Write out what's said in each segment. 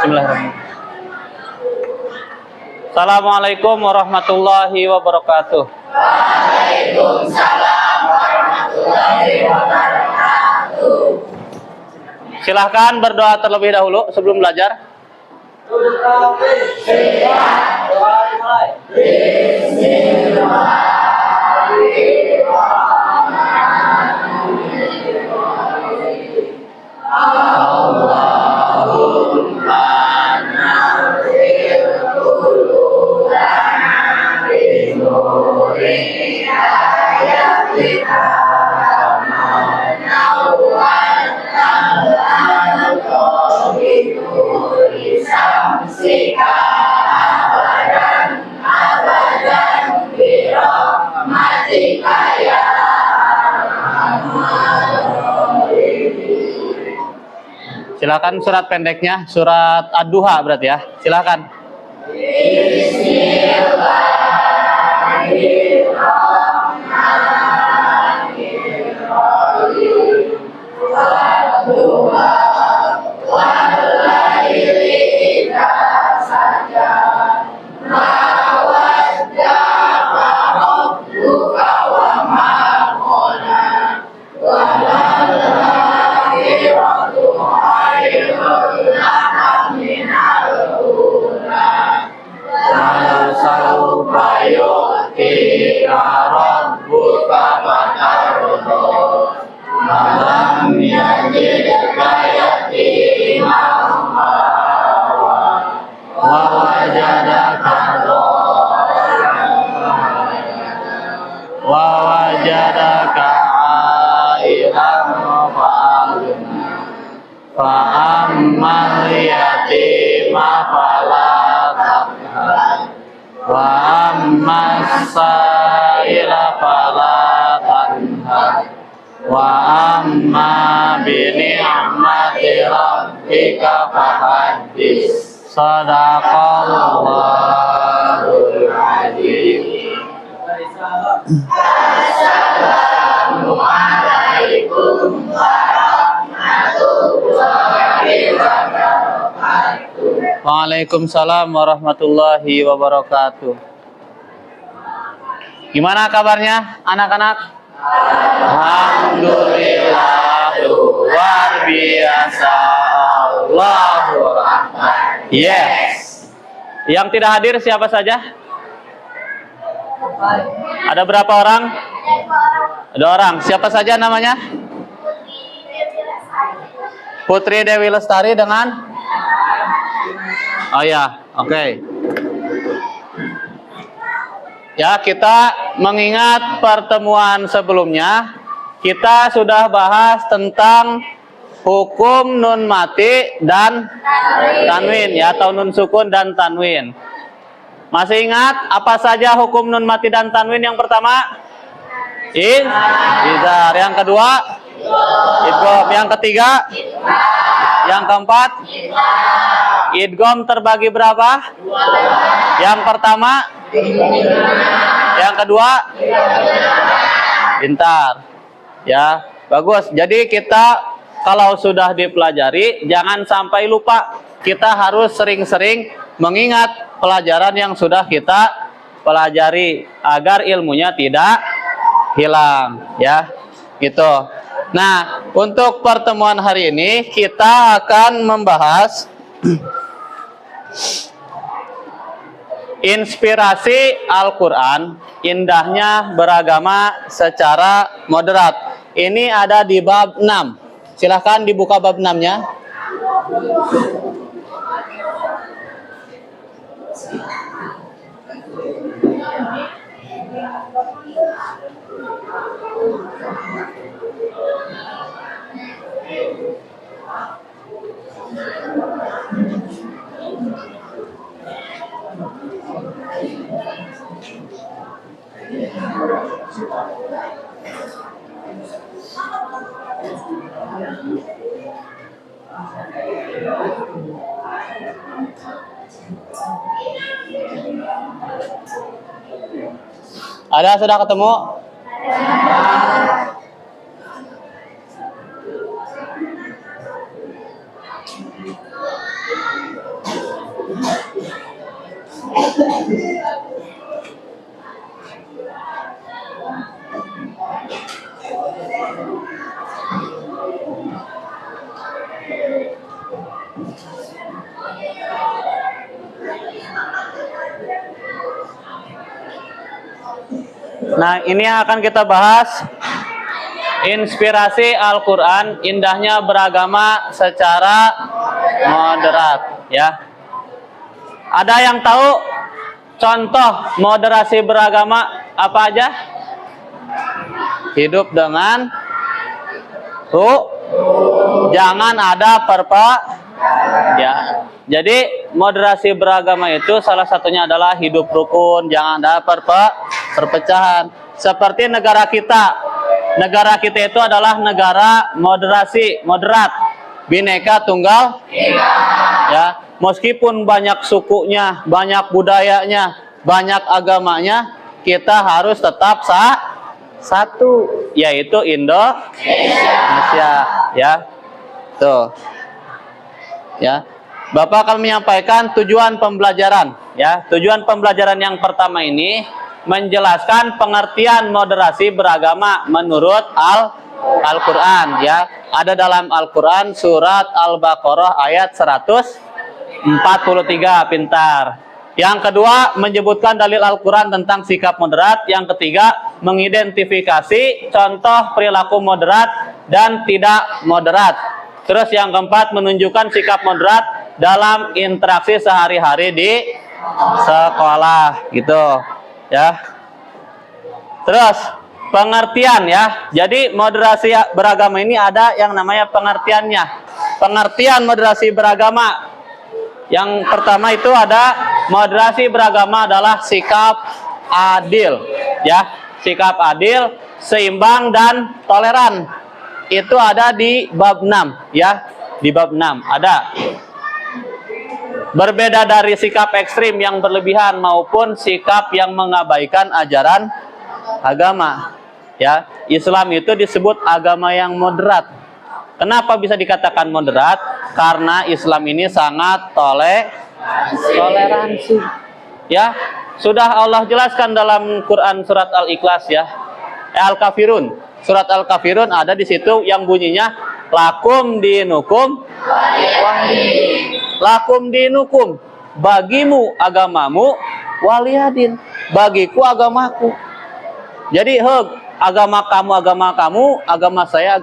Bismillahirrahmanirrahim. Assalamualaikum warahmatullahi wabarakatuh. Waalaikumsalam warahmatullahi wabarakatuh. Silahkan berdoa terlebih dahulu sebelum belajar. Silakan surat pendeknya, surat Ad-Duha berarti ya. Silakan. Sadaqallahul adzim. Assalamualaikum warahmatullahi wabarakatuh. Waalaikumsalam warahmatullahi wabarakatuh. Gimana kabarnya anak-anak? Alhamdulillah, luar biasa. Allahu Akbar. Yes. Yang tidak hadir siapa saja? Ada berapa orang? Ada orang. Siapa saja namanya? Putri Dewi Lestari dengan? Oh ya, oke. Ya, kita mengingat pertemuan sebelumnya, kita sudah bahas tentang hukum nun mati dan tanwin ya, atau nun sukun dan tanwin. Masih ingat apa saja hukum nun mati dan tanwin? Yang pertama izhar, yang kedua idgham, yang ketiga, yang keempat idgham terbagi berapa? Yang pertama, yang kedua pintar ya, bagus. Jadi kita kalau sudah dipelajari, jangan sampai lupa. Kita harus sering-sering mengingat pelajaran yang sudah kita pelajari agar ilmunya tidak hilang, ya. Gitu. Nah, untuk pertemuan hari ini kita akan membahas inspirasi Al-Quran, indahnya beragama secara moderat. Ini ada di bab 6. Silahkan dibuka bab 6-nya. Ada sudah ketemu? Nah, ini yang akan kita bahas. Inspirasi Al-Quran, indahnya beragama secara moderat, ya. Ada yang tahu contoh moderasi beragama apa aja? Hidup dengan jangan ada ya. Jadi moderasi beragama itu salah satunya adalah hidup rukun, jangan ada perpecahan. Seperti negara kita. Negara kita itu adalah negara moderat, Bhinneka Tunggal Ika. Ya, meskipun banyak sukunya, banyak budayanya, banyak agamanya, kita harus tetap satu, yaitu Indonesia. Ya, tuh. Ya, Bapak akan menyampaikan tujuan pembelajaran. Ya, tujuan pembelajaran yang pertama ini menjelaskan pengertian moderasi beragama menurut Al-Quran, ya. Ada dalam Al-Quran surat Al-Baqarah ayat 143, pintar. Yang kedua, menyebutkan dalil Al-Quran tentang sikap moderat. Yang ketiga, mengidentifikasi contoh perilaku moderat dan tidak moderat. Terus yang keempat, menunjukkan sikap moderat dalam interaksi sehari-hari di sekolah, gitu. Ya. Terus pengertian, ya. Jadi moderasi beragama ini ada yang namanya pengertiannya. Pengertian moderasi beragama. Yang pertama itu ada moderasi beragama adalah sikap adil, ya. Sikap adil, seimbang dan toleran. Itu ada di bab 6, ya. Di bab 6 ada. Berbeda dari sikap ekstrim yang berlebihan maupun sikap yang mengabaikan ajaran agama. Ya, Islam itu disebut agama yang moderat. Kenapa bisa dikatakan moderat? Karena Islam ini sangat toleransi. Ya, sudah Allah jelaskan dalam Quran surat Al-Ikhlas, ya. Al-Kafirun. Surat Al-Kafirun ada di situ yang bunyinya lakum dinukum lakum dinukum, bagimu agamamu, waliyadin, bagiku agamaku. Jadi agama kamu, agama saya.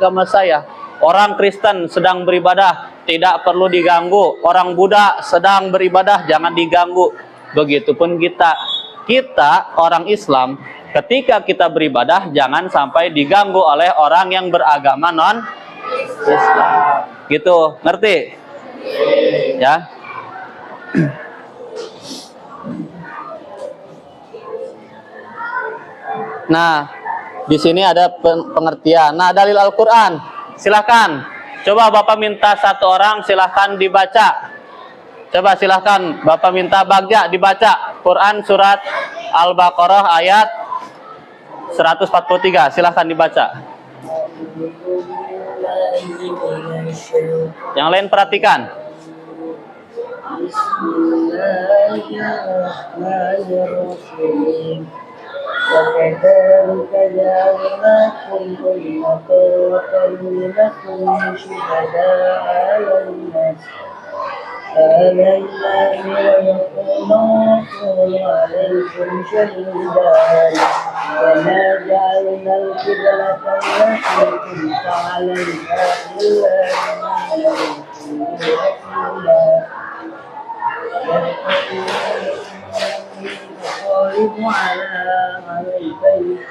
Orang Kristen sedang beribadah tidak perlu diganggu, orang Buddha sedang beribadah jangan diganggu. Begitupun kita orang Islam, ketika kita beribadah jangan sampai diganggu oleh orang yang beragama non Islam. Gitu, ngerti? Ya. Nah, di sini ada pengertian. Nah, dalil Al-Quran. Silakan. Coba Bapak minta satu orang, silakan dibaca. Coba silakan Bapak minta Bagja dibaca. Quran surat Al-Baqarah ayat 143. Silakan dibaca. Yang lain perhatikan. Bismillahirrahmanirrahim. وَكَذَلِكَ جَعَلْنَاكُمْ أُمَّةً وَلِتَكُونُوا شُهَدَاءَ عَلَى النَّاسِ وَيَكُونَ الرَّسُولُ عَلَيْكُمْ شَهِيدًا وَمَا جَعَلْنَا الْقِبْلَةَ الَّتِي كُنْتَ عَلَيْهَا إِلَّا لِنُرِيَكُمْ على البيت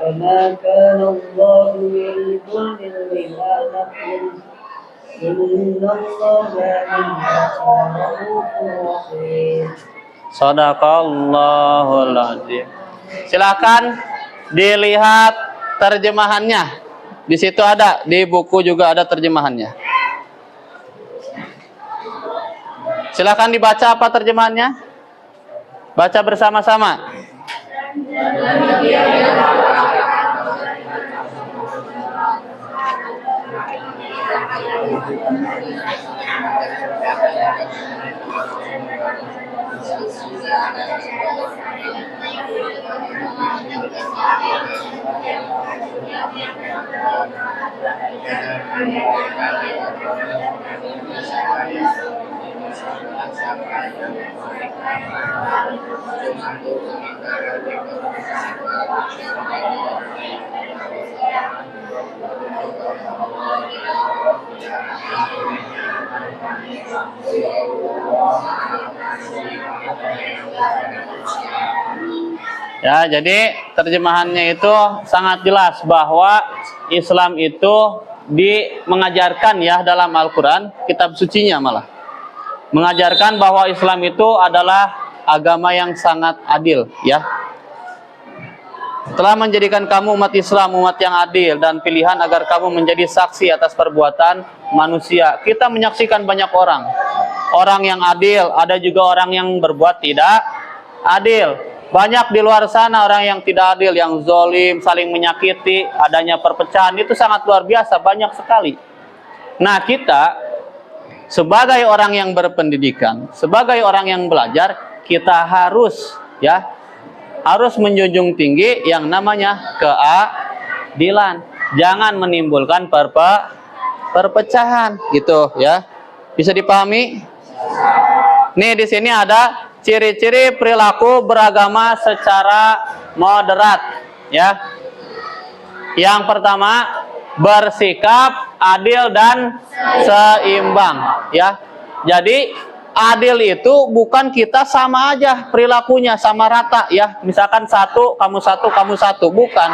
وما كان الله يريد للغلبانكم إن الله رؤوف رحيم. Shadaqallahul adzim. Silakan dilihat terjemahannya. Di situ ada, di buku juga ada terjemahannya. Silakan dibaca apa terjemahannya? Baca bersama-sama. Ya, jadi terjemahannya itu sangat jelas bahwa Islam itu mengajarkan ya dalam Al-Quran, kitab sucinya malah mengajarkan bahwa Islam itu adalah agama yang sangat adil ya. Telah menjadikan kamu umat Islam, umat yang adil dan pilihan agar kamu menjadi saksi atas perbuatan manusia. Kita menyaksikan banyak orang yang adil, ada juga orang yang berbuat tidak adil. Banyak di luar sana orang yang tidak adil, yang zolim, saling menyakiti, adanya perpecahan, itu sangat luar biasa, banyak sekali. Nah, kita sebagai orang yang berpendidikan, sebagai orang yang belajar, kita harus menjunjung tinggi yang namanya keadilan. Jangan menimbulkan perpecahan gitu ya. Bisa dipahami? Nih di sini ada ciri-ciri perilaku beragama secara moderat ya. Yang pertama, bersikap adil dan seimbang ya. Jadi adil itu bukan kita sama aja perilakunya, sama rata ya. Misalkan satu, kamu satu, kamu satu, bukan.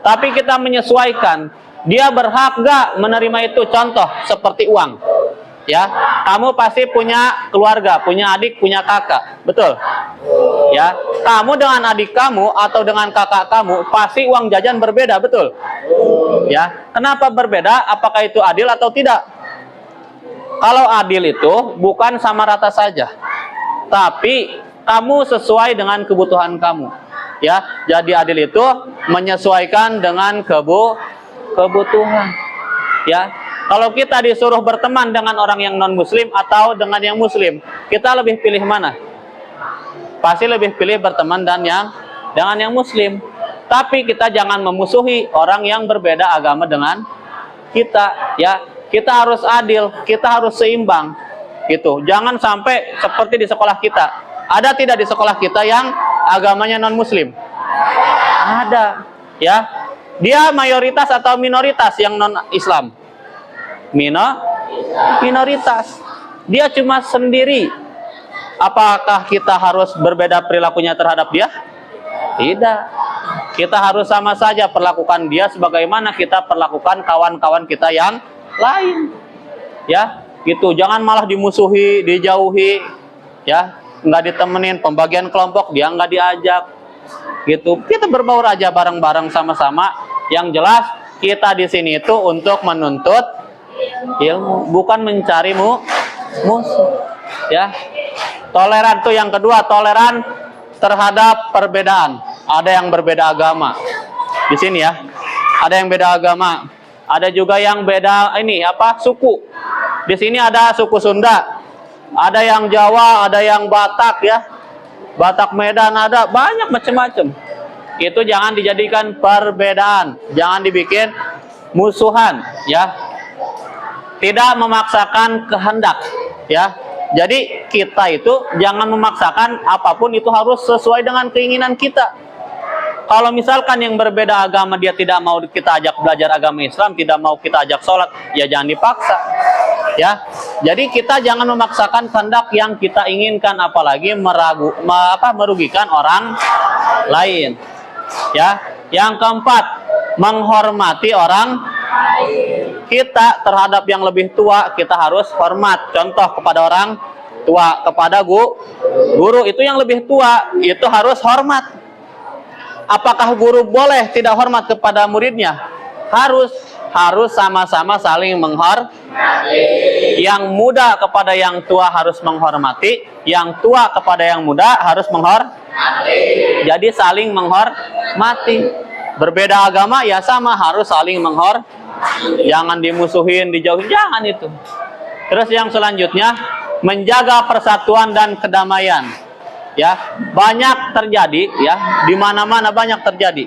Tapi kita menyesuaikan. Dia berhak gak menerima itu? Contoh seperti uang. Ya, kamu pasti punya keluarga, punya adik, punya kakak, betul? Ya, kamu dengan adik kamu atau dengan kakak kamu pasti uang jajan berbeda, betul? Ya, kenapa berbeda? Apakah itu adil atau tidak? Kalau adil itu bukan sama rata saja, tapi kamu sesuai dengan kebutuhan kamu. Ya, jadi adil itu menyesuaikan dengan kebutuhan. Ya, kalau kita disuruh berteman dengan orang yang non-muslim atau dengan yang muslim, kita lebih pilih mana? Pasti lebih pilih berteman dengan yang muslim. Tapi kita jangan memusuhi orang yang berbeda agama dengan kita, ya. Kita harus adil, kita harus seimbang, gitu. Jangan sampai seperti di sekolah kita. Ada tidak di sekolah kita yang agamanya non-muslim? Ada, ya. Dia mayoritas atau minoritas yang non-Islam? Minoritas. Dia cuma sendiri. Apakah kita harus berbeda perilakunya terhadap dia? Tidak. Kita harus sama saja perlakukan dia sebagaimana kita perlakukan kawan-kawan kita yang lain. Ya, gitu. Jangan malah dimusuhi, dijauhi, ya, nggak ditemenin, pembagian kelompok dia nggak diajak. Gitu. Kita berbaur aja bareng-bareng sama-sama. Yang jelas kita di sini itu untuk menuntut ilmu, bukan mencari musuh. Ya. Toleran tuh yang kedua, toleran terhadap perbedaan. Ada yang berbeda agama. Di sini ya. Ada yang beda agama. Ada juga yang beda suku. Di sini ada suku Sunda. Ada yang Jawa, ada yang Batak ya. Batak Medan ada, banyak macam-macam. Itu jangan dijadikan perbedaan, jangan dibikin musuhan ya. Tidak memaksakan kehendak ya. Jadi kita itu jangan memaksakan apapun itu harus sesuai dengan keinginan kita. Kalau misalkan yang berbeda agama dia tidak mau kita ajak belajar agama Islam, tidak mau kita ajak sholat, ya jangan dipaksa. Ya, jadi kita jangan memaksakan kehendak yang kita inginkan, apalagi merugikan orang lain. Ya, yang keempat, menghormati orang. Kita terhadap yang lebih tua kita harus hormat. Contoh kepada orang tua, kepada guru itu yang lebih tua itu harus hormat. Apakah guru boleh tidak hormat kepada muridnya? Harus sama-sama saling menghormati. Yang muda kepada yang tua harus menghormati, yang tua kepada yang muda harus menghormati. Jadi saling menghormati. Berbeda agama ya sama, harus saling menghormati. Jangan dimusuhin, dijauhin, jangan itu. Terus yang selanjutnya, menjaga persatuan dan kedamaian. Ya, banyak terjadi ya, di mana-mana banyak terjadi.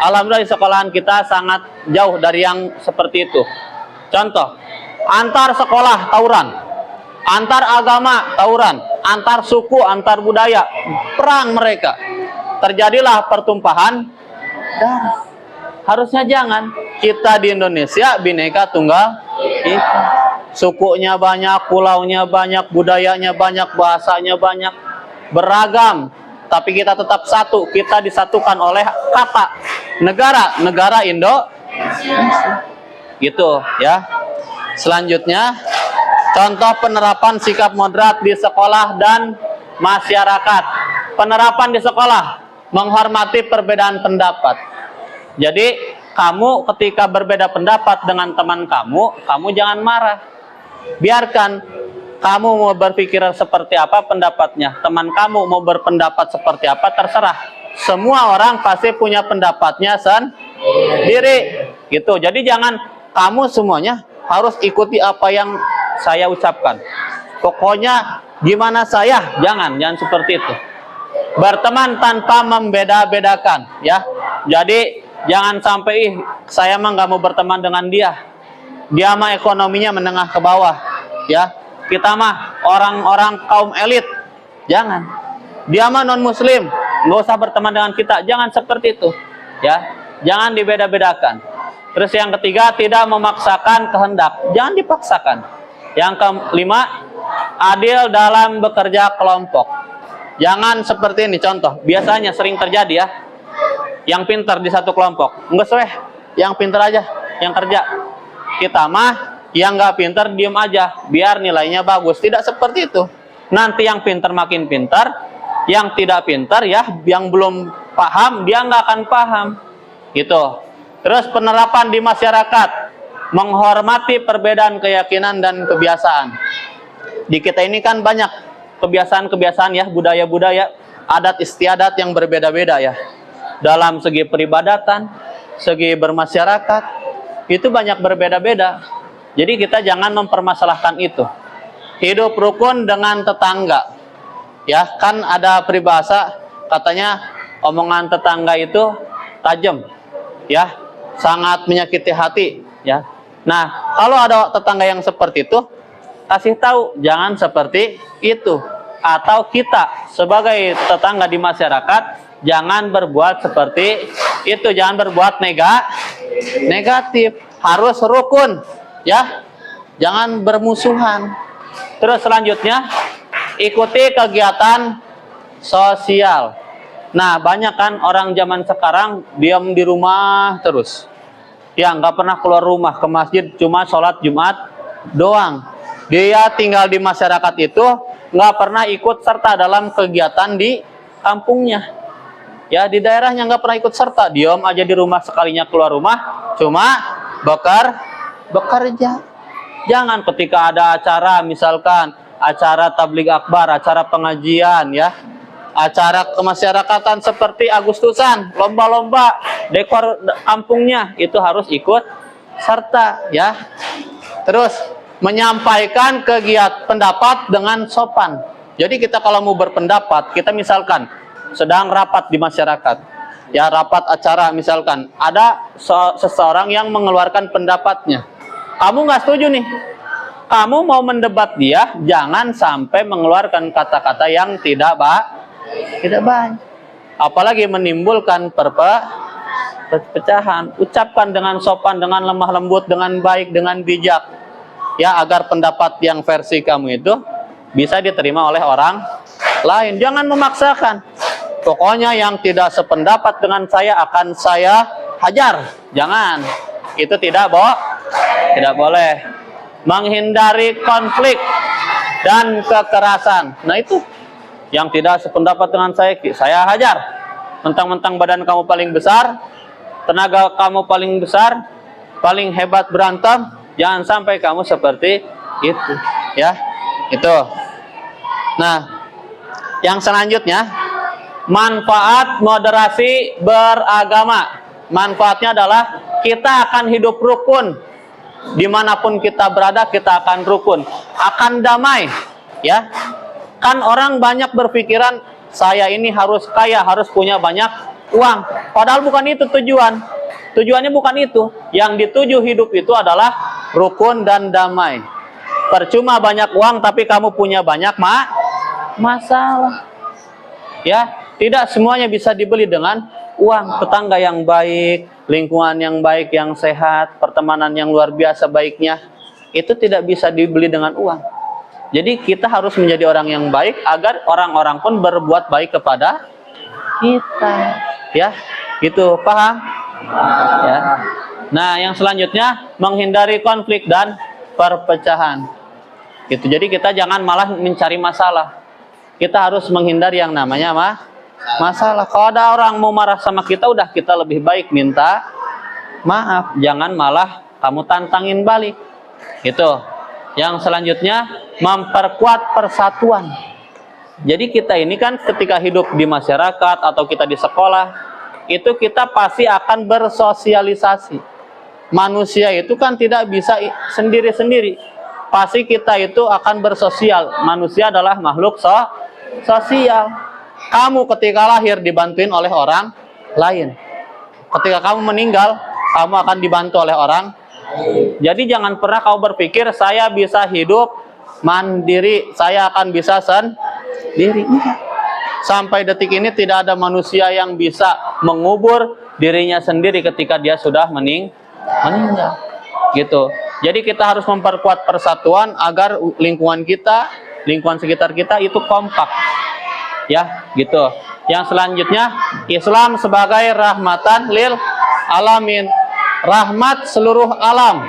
Alhamdulillah di sekolahan kita sangat jauh dari yang seperti itu. Contoh, antar sekolah tawuran, antar agama tawuran, antar suku, antar budaya, perang mereka. Terjadilah pertumpahan darah. Harusnya jangan. Kita di Indonesia Bhinneka Tunggal Ika. Sukunya banyak, pulaunya banyak, budayanya banyak, bahasanya banyak, beragam. Tapi kita tetap satu. Kita disatukan oleh kata negara Indo. Gitu ya. Selanjutnya, contoh penerapan sikap moderat di sekolah dan masyarakat. Penerapan di sekolah, menghormati perbedaan pendapat. Jadi kamu ketika berbeda pendapat dengan teman kamu jangan marah. Biarkan kamu mau berpikir seperti apa pendapatnya, teman kamu mau berpendapat seperti apa, terserah. Semua orang pasti punya pendapatnya sendiri. Gitu. Jadi jangan kamu semuanya harus ikuti apa yang saya ucapkan. Pokoknya gimana saya, jangan seperti itu. Berteman tanpa membeda-bedakan, ya. Jadi jangan sampai saya mah nggak mau berteman dengan dia. Dia mah ekonominya menengah ke bawah, ya. Kita mah orang-orang kaum elit. Jangan. Dia mah non muslim, nggak usah berteman dengan kita. Jangan seperti itu, ya. Jangan dibeda-bedakan. Terus yang ketiga, tidak memaksakan kehendak. Jangan dipaksakan. Yang kelima, adil dalam bekerja kelompok. Jangan seperti ini, contoh. Biasanya sering terjadi ya. Yang pintar di satu kelompok. Enggak seh, yang pintar aja, yang kerja. Kita mah, yang nggak pintar, diem aja. Biar nilainya bagus. Tidak seperti itu. Nanti yang pintar makin pintar. Yang tidak pintar ya, yang belum paham, dia nggak akan paham. Gitu. Terus penerapan di masyarakat. Menghormati perbedaan keyakinan dan kebiasaan. Di kita ini kan banyak kebiasaan-kebiasaan ya, budaya-budaya, adat istiadat yang berbeda-beda ya. Dalam segi peribadatan, segi bermasyarakat, itu banyak berbeda-beda. Jadi kita jangan mempermasalahkan itu. Hidup rukun dengan tetangga. Ya, kan ada peribahasa katanya omongan tetangga itu tajam. Ya, sangat menyakiti hati, ya. Nah, kalau ada tetangga yang seperti itu, kasih tahu jangan seperti itu. Atau kita sebagai tetangga di masyarakat jangan berbuat seperti itu, jangan berbuat negatif, harus rukun, ya. Jangan bermusuhan. Terus selanjutnya, ikuti kegiatan sosial. Nah, banyak kan orang zaman sekarang diam di rumah terus. Ya, nggak pernah keluar rumah ke masjid, cuma sholat Jumat doang. Dia tinggal di masyarakat itu, nggak pernah ikut serta dalam kegiatan di kampungnya. Ya, di daerahnya nggak pernah ikut serta, diam aja di rumah, sekalinya keluar rumah, cuma bekerja. Jangan ketika ada acara, misalkan acara tabligh akbar, acara pengajian, ya, acara kemasyarakatan seperti Agustusan, lomba-lomba dekor kampungnya, itu harus ikut serta, ya. Terus menyampaikan kegiatan pendapat dengan sopan. Jadi kita kalau mau berpendapat, kita misalkan sedang rapat di masyarakat, ya, rapat acara, misalkan ada seseorang yang mengeluarkan pendapatnya, kamu nggak setuju nih, kamu mau mendebat dia, jangan sampai mengeluarkan kata-kata yang tidak baik, apalagi menimbulkan perpecahan. Ucapkan dengan sopan, dengan lemah lembut, dengan baik, dengan bijak, ya, agar pendapat yang versi kamu itu bisa diterima oleh orang lain. Jangan memaksakan. Pokoknya yang tidak sependapat dengan saya akan saya hajar. Jangan. Itu tidak boleh. Menghindari konflik dan kekerasan. Nah, itu yang tidak sependapat dengan saya hajar. Mentang-mentang badan kamu paling besar, tenaga kamu paling besar, paling hebat berantem, jangan sampai kamu seperti itu, ya. Itu. Nah, yang selanjutnya, manfaat moderasi beragama. Manfaatnya adalah kita akan hidup rukun. Dimanapun kita berada, kita akan rukun, akan damai, ya. Kan orang banyak berpikiran, saya ini harus kaya, harus punya banyak uang. Padahal bukan itu tujuan. Tujuannya bukan itu. Yang dituju hidup itu adalah rukun dan damai. Percuma banyak uang tapi kamu punya banyak masalah. Ya, tidak semuanya bisa dibeli dengan uang. Tetangga yang baik, lingkungan yang baik, yang sehat, pertemanan yang luar biasa baiknya, itu tidak bisa dibeli dengan uang. Jadi kita harus menjadi orang yang baik agar orang-orang pun berbuat baik kepada kita. Ya, gitu, paham? Ya. Nah, yang selanjutnya menghindari konflik dan perpecahan. Gitu. Jadi kita jangan malah mencari masalah. Kita harus menghindari yang namanya masalah. Kalau ada orang mau marah sama kita, udah kita lebih baik minta maaf. Jangan malah kamu tantangin balik. Gitu. Yang selanjutnya memperkuat persatuan. Jadi kita ini kan ketika hidup di masyarakat atau kita di sekolah, itu kita pasti akan bersosialisasi. Manusia itu kan tidak bisa sendiri-sendiri. Pasti kita itu akan bersosial. Manusia adalah makhluk sosial. Kamu ketika lahir dibantuin oleh orang lain. Ketika kamu meninggal, kamu akan dibantu oleh orang. Jadi jangan pernah kau berpikir saya bisa hidup mandiri, saya akan bisa sendiri. Sampai detik ini tidak ada manusia yang bisa mengubur dirinya sendiri ketika dia sudah meninggal. Gitu. Jadi kita harus memperkuat persatuan agar lingkungan kita, lingkungan sekitar kita itu kompak. Ya, gitu. Yang selanjutnya, Islam sebagai rahmatan lil alamin. Rahmat seluruh alam.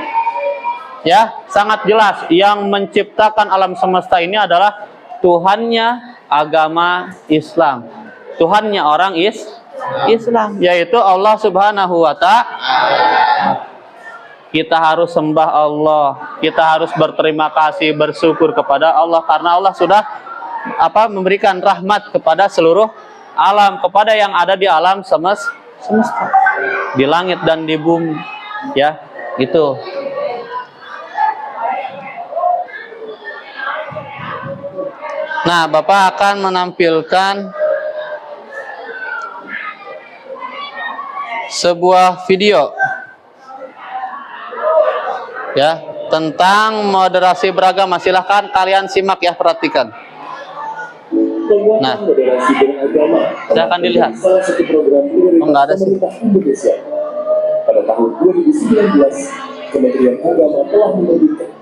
Ya, sangat jelas yang menciptakan alam semesta ini adalah Tuhannya agama Islam. Tuhannya orang Islam, yaitu Allah Subhanahu wa ta'ala. Kita harus sembah Allah, kita harus berterima kasih, bersyukur kepada Allah karena Allah sudah memberikan rahmat kepada seluruh alam, kepada yang ada di alam semesta, di langit dan di bumi. Ya, gitu. Nah, Bapak akan menampilkan sebuah video ya tentang moderasi beragama. Silahkan kalian simak ya, perhatikan. Nah, silahkan dilihat. Enggak ada sih. Pada tahun 2019, Kementerian Agama telah menerbitkan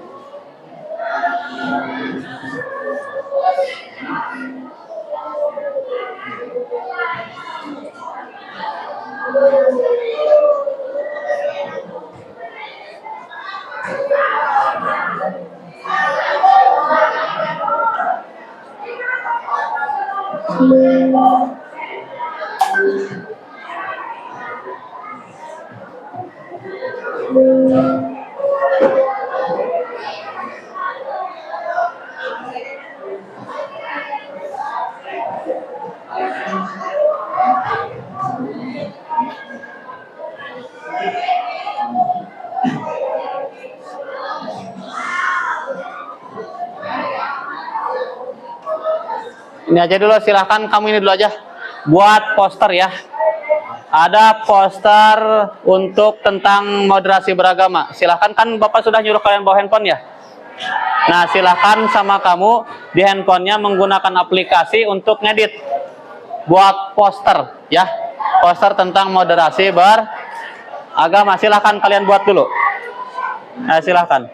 ini aja dulu, silahkan kamu ini dulu aja buat poster ya. Ada poster untuk tentang moderasi beragama. Silahkan, kan Bapak sudah nyuruh kalian bawa handphone ya. Nah, silahkan sama kamu di handphonenya menggunakan aplikasi untuk ngedit buat poster ya, poster tentang moderasi beragama. Silahkan kalian buat dulu. Nah, silahkan.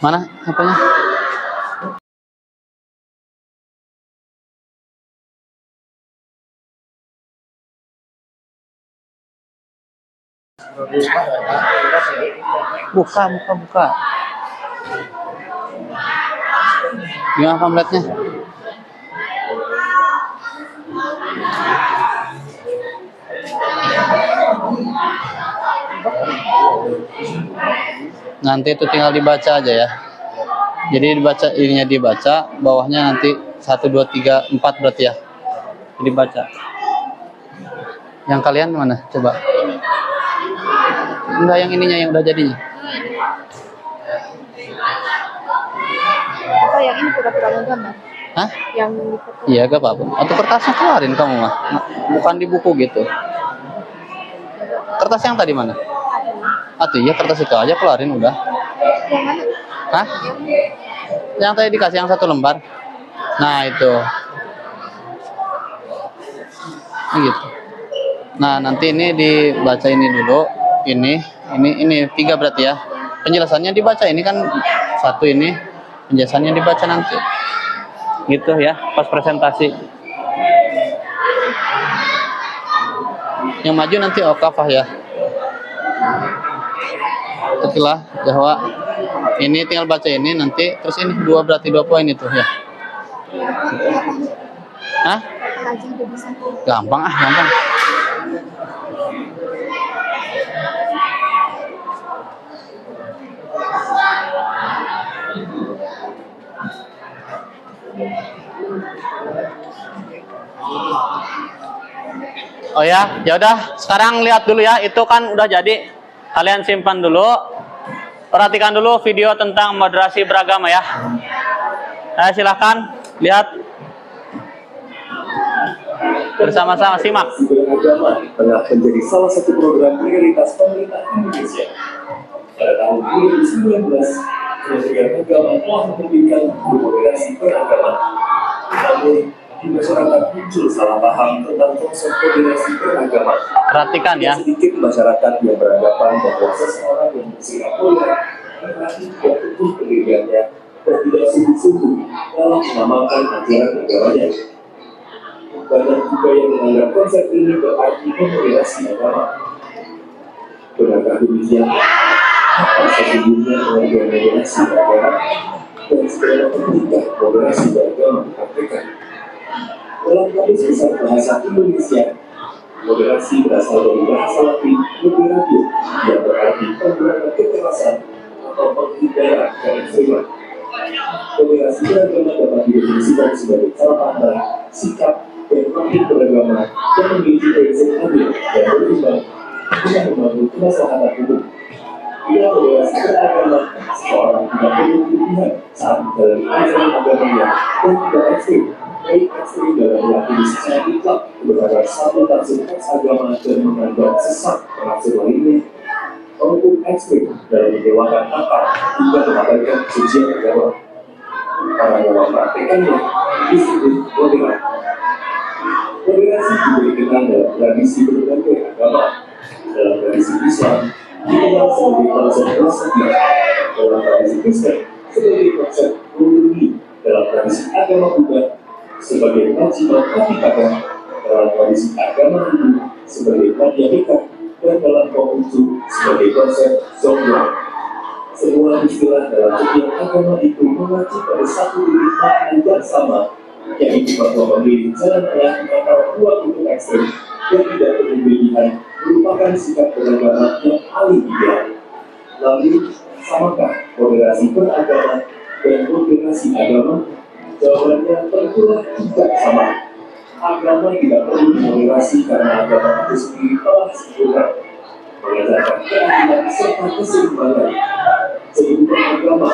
Mana apanya? Buka. Gimana pamfletnya? Nanti itu tinggal dibaca aja ya. Jadi dibaca, bawahnya nanti 1 2 3 4 berarti ya. Dibaca. Yang kalian mana? Coba. Enggak, yang ininya yang udah jadinya. Apa yang ini pura-pura gambar? Hah? Yang di foto. Iya gak apa-apa. Atau kertasnya keluarin kamu mah. Bukan di buku gitu. Kertas yang tadi mana? Atau iya kertas itu aja keluarin udah. Yang mana? Hah? Yang tadi dikasih yang 1 lembar. Nah itu. Ini gitu. Nah nanti ini dibaca ini dulu. Ini 3 berarti ya. Penjelasannya dibaca ini kan 1 ini. Penjelasannya dibaca nanti. Gitu ya pas presentasi. Yang maju nanti Okafah ya. Setelah Jawa ini tinggal baca ini nanti terus ini 2 berarti 2 poin itu ya. Hah? Aja udah bisa. Gampang gampang. Oh ya, ya udah. Sekarang lihat dulu ya. Itu kan udah jadi. Kalian simpan dulu. Perhatikan dulu video tentang moderasi beragama ya. Nah, silahkan lihat bersama-sama simak. Beragama tengah menjadi salah satu program prioritas pemerintah Indonesia. Pada tahun 2019, Kementerian Agama telah menerbitkan moderasi beragama. Namun, di masyarakat muncul salah paham tentang konsep moderasi beragama. Perhatikan ya. Sedikit masyarakat yang beranggapan bahwa seseorang yang bersikap toleran berarti tidak utuh pendiriannya dan tidak sungguh-sungguh dalam mengamalkan ajaran agamanya. Banyak juga yang menganggap konsep ini berarti moderasi agama. Benarkah demikian? Apa sesungguhnya pengertian moderasi beragama dan seberapa pentingkah moderasi beragama dipraktikkan? Dalam kamus besar bahasa Indonesia, moderasi berasal dari bahasa Latin moderatio yang berarti pengurangan kekerasan atau penghindaran keekstreman. Moderasi beragama dapat didefinisikan sebagai cara pandang, sikap, dan praktik beragama yang memiliki prinsip adil dan berimbang dengan membangun kemaslahatan umum. Bila moderasi beragama, seseorang tidak perlu berlebihan saat menjalani ajaran agamanya dan tidak ekstrim, baik ekstrim dalam meyakini secara mutlak kebenaran satu tafsir teks agama dan menganggap sesat penafsir lainnya, maupun ekstrim dalam mendewakan akal hingga mengabaikan kesucian agama. Orang yang mempraktekannya disebut moderat. Moderasi juga dikenal dalam tradisi berbagai agama. Dalam tradisi Islam dikenal sebagai konsep wasatiyah, dalam tradisi Kristen sebagai konsep monogami, dalam tradisi agama Buddha sebagai Majjhima Patipaka, dalam tradisi agama Hindu sebagai Madhyamika, dan dalam Konghucu sebagai konsep Dzogchen. Semua istilah dalam setiap agama itu mengacu pada satu titik makna yang sama, yaitu bahwa memilih jalan tengah antara dua kutub ekstrem yang tidak berlebihan merupakan sikap beragama yang paling ideal. Lalu, samakah moderasi beragama dan moderasi agama? Jawabannya tentulah tidak sama. Agama tidak perlu dimoderasi karena agama itu sendiri telah sempurna, mengajarkan keadilan serta keseimbangan. Sehingga agama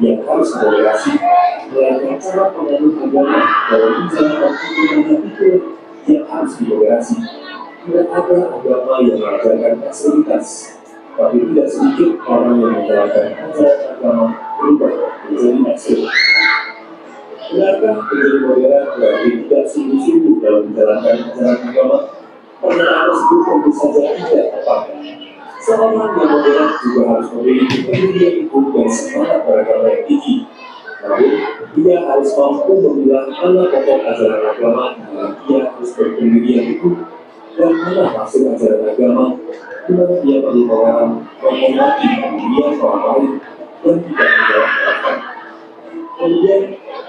yang harus moderasi, melainkan cara penganut agama dalam menjalankan kebenaran itu yang harus dimoderasi. Tidak ada agama yang mengajarkan ekstremitas, tapi tidak sedikit orang yang menjalankan ajaran agama berubah menjadi ekstrem. Benarkah menjadi moderat berarti tidak sungguh-sungguh dalam menjalankan ajaran agama? Pernyataan tersebut tentu saja tidak tepat. Seorang yang moderat juga harus memiliki pendirian itu dan semangat beragama yang tinggi. Namun, dia harus mampu memilah mana pokok ajaran agama yang dia harus berpendirian itu dan mana maksud ajaran agama di mana dia perlu menghormati pendirian orang lain dan tidak menyalahkan. Kemudian,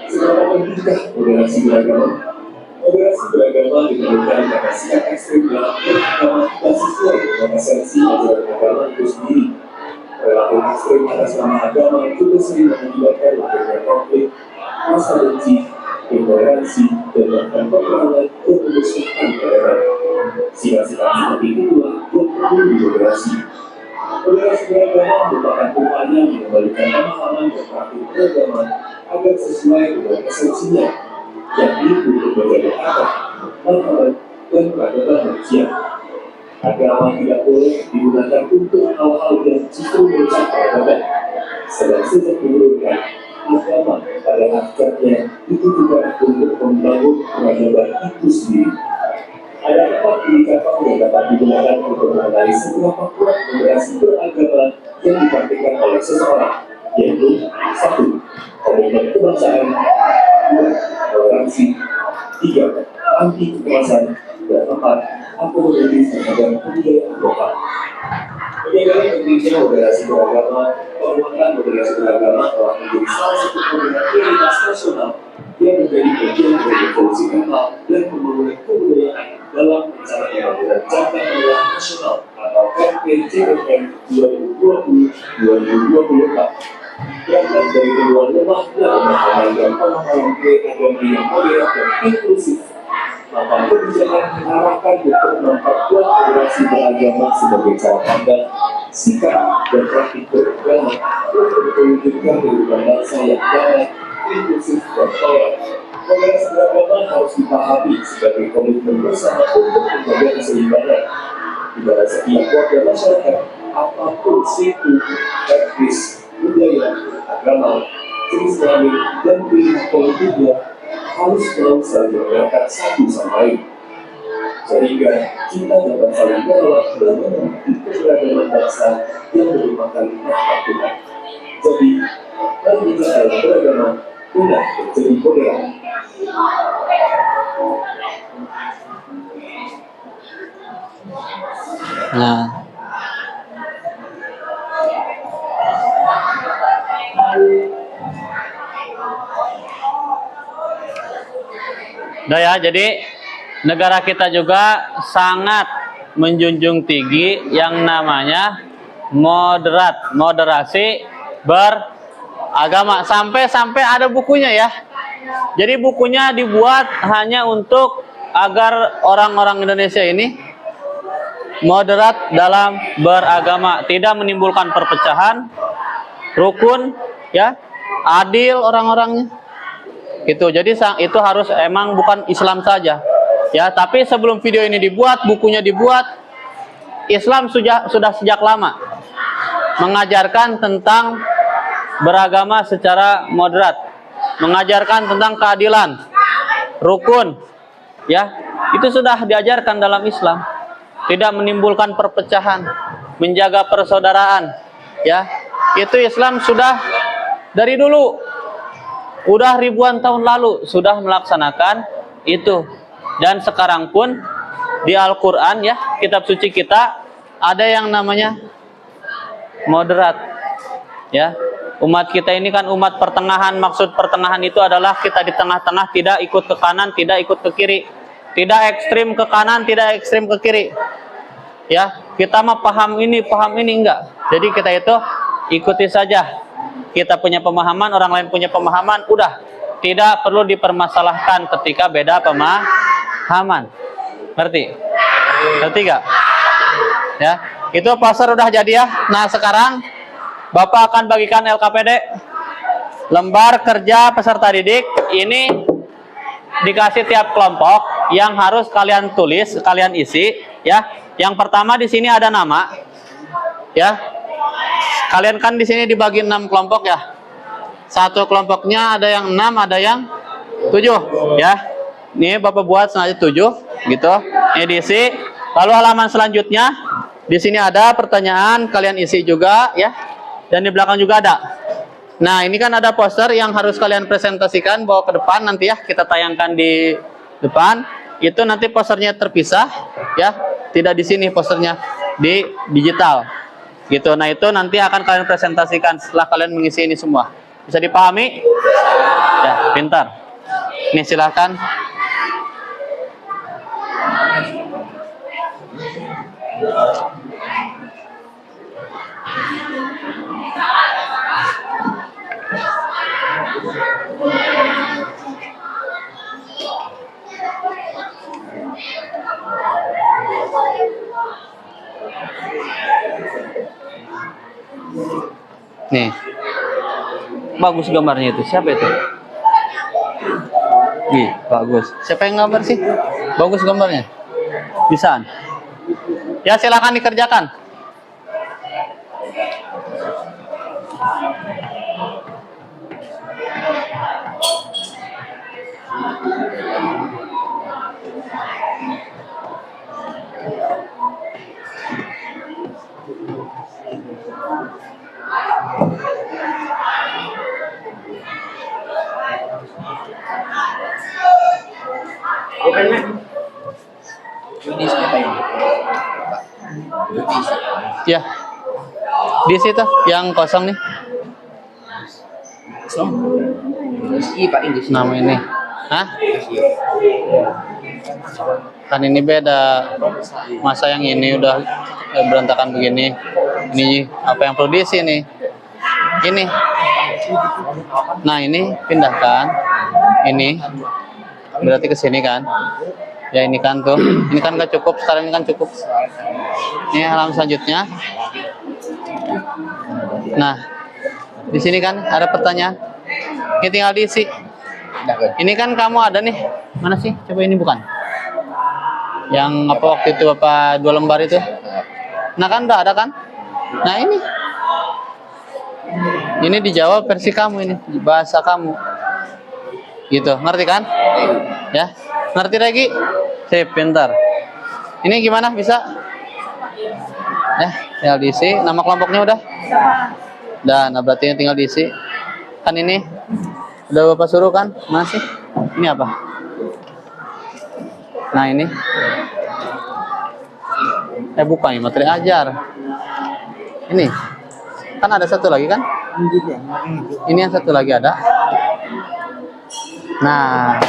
seberapa pentingkah moderasi beragama? Moderasi beragama diperlukan karena sikap ekstrim dalam beragama tidak sesuai dengan esensi ajaran agama itu sendiri. Perilaku ekstrim atas nama agama itu sering mengakibatkan lahirnya konflik, rasa benci, intoleransi, dan bahkan peperangan yang memusnahkan daerah. Sikap-sikap seperti itulah yang perlu dimoderasi. Moderasi beragama merupakan upaya mengembalikan pemahaman dan praktik beragama agar sesuai dengan esensinya yang itu berbagai akar, martabat, dan peradaban manusia. Agama tidak boleh digunakan untuk hal-hal yang justru merusak peradaban. Sedang sejak menurunkan agama pada hakikatnya ditujukan untuk membangun peradaban itu sendiri. Ada 4 indikator yang dapat digunakan untuk menganalisis seberapa kuat moderasi beragama yang dipraktikkan oleh seseorang, yaitu 1. Komitmen kebangsaan, 2. Toleransi, 3. Anti kekerasan, dan 4. Akomodatif terhadap kebudayaan lokal. Penjagaan pentingnya moderasi beragama, penguatan moderasi beragama telah menjadi salah satu program prioritas nasional yang menjadi bagian dari revolusi mental dan pembangunan kebudayaan dalam rencana pembangunan jangka menengah nasional atau RPJMN 2020-2024. Berangkat dari kedua lemah dan pemahaman pemahaman agama yang moderat dan inklusif, maka kebijakan diarahkan untuk memperkuat moderasi beragama sebagai cara pandang, sikap, dan praktik beragama untuk mewujudkan kehidupan bangsa yang damai, inklusif, dan toleran. Moderasi beragama harus dipahami sebagai komitmen bersama untuk menjaga keseimbangan di mana setiap warga masyarakat, apapun suku, etnis, budaya, agama, jenis kelamin, dan pilihan politiknya harus selalu saling berangkat satu sama lain, sehingga kita dapat saling merawat dan menghormati keberagaman bangsa yang merupakan rahmat Tuhan. Jadi, mari kita dalam beragama benar menjadi moderat. Nah, udah ya, jadi negara kita juga sangat menjunjung tinggi yang namanya moderasi beragama. Sampai ada bukunya ya. Jadi bukunya dibuat hanya untuk agar orang-orang Indonesia ini moderat dalam beragama, tidak menimbulkan perpecahan, rukun, ya, adil orang-orangnya. Gitu. Jadi itu harus emang bukan Islam saja. Ya, tapi sebelum video ini dibuat, bukunya dibuat, Islam sudah sejak lama mengajarkan tentang beragama secara moderat, mengajarkan tentang keadilan, rukun, ya, itu sudah diajarkan dalam Islam. Tidak menimbulkan perpecahan, menjaga persaudaraan, ya, itu Islam sudah dari dulu, udah ribuan tahun lalu sudah melaksanakan itu. Dan sekarang pun di Al-Quran, ya, kitab suci kita, ada yang namanya moderat, ya. Umat kita ini kan umat pertengahan. Maksud pertengahan itu adalah kita di tengah-tengah, tidak ikut ke kanan, tidak ikut ke kiri, tidak ekstrim ke kanan, tidak ekstrim ke kiri, ya. Kita mah paham ini enggak. Jadi kita itu ikuti saja. Kita punya pemahaman, orang lain punya pemahaman, udah, tidak perlu dipermasalahkan ketika beda pemahaman. Ngerti gak? Ya, itu poster udah jadi ya. Nah, sekarang Bapak akan bagikan LKPD, lembar kerja peserta didik. Ini dikasih tiap kelompok yang harus kalian tulis, kalian isi, ya. Yang pertama di sini ada nama, ya. Kalian kan di sini dibagi 6 kelompok ya. Satu kelompoknya ada yang 6, ada yang 7, ya. Ini Bapak buat sengaja 7, gitu. Ini diisi. Lalu halaman selanjutnya di sini ada pertanyaan, kalian isi juga, ya. Dan di belakang juga ada. Nah, ini kan ada poster yang harus kalian presentasikan, bawa ke depan nanti ya, kita tayangkan di depan. Itu nanti posternya terpisah, ya. Tidak di sini posternya, di digital. Gitu. Nah, itu nanti akan kalian presentasikan setelah kalian mengisi ini semua. Bisa dipahami? Ya, pintar. Nih, silahkan. Nih, bagus gambarnya itu. Siapa itu? Bagus. Siapa yang gambar sih? Bagus gambarnya. Bisa. Ya silakan dikerjakan. Ya. Di situ yang kosong nih. Nama ini. Hah? Kan ini beda. Masa yang ini udah berantakan begini. Ini apa yang perlu diisi nih? Ini. Nah, ini pindahkan. Ini berarti ke sini kan? Ya ini kan tuh. Ini kan nggak cukup. Sekarang ini kan cukup. Ini halaman selanjutnya. Nah, di sini kan ada pertanyaan. Ini tinggal diisi. Ini kan kamu ada nih. Mana sih? Coba ini bukan. Yang apa waktu itu Bapak 2 lembar itu? Nah kan udah ada kan? Nah ini. Ini dijawab versi kamu ini, bahasa kamu. Gitu, ngerti kan? Ya. Ngerti lagi? Sip, pintar. Ini gimana bisa? Tinggal diisi. Nama kelompoknya udah? Nah berarti tinggal diisi. Kan ini udah Bapak suruh kan? Masih? Ini apa? Nah ini. Bukan ini materi ajar. Ini. Kan ada satu lagi kan? Ini yang satu lagi ada. Nah,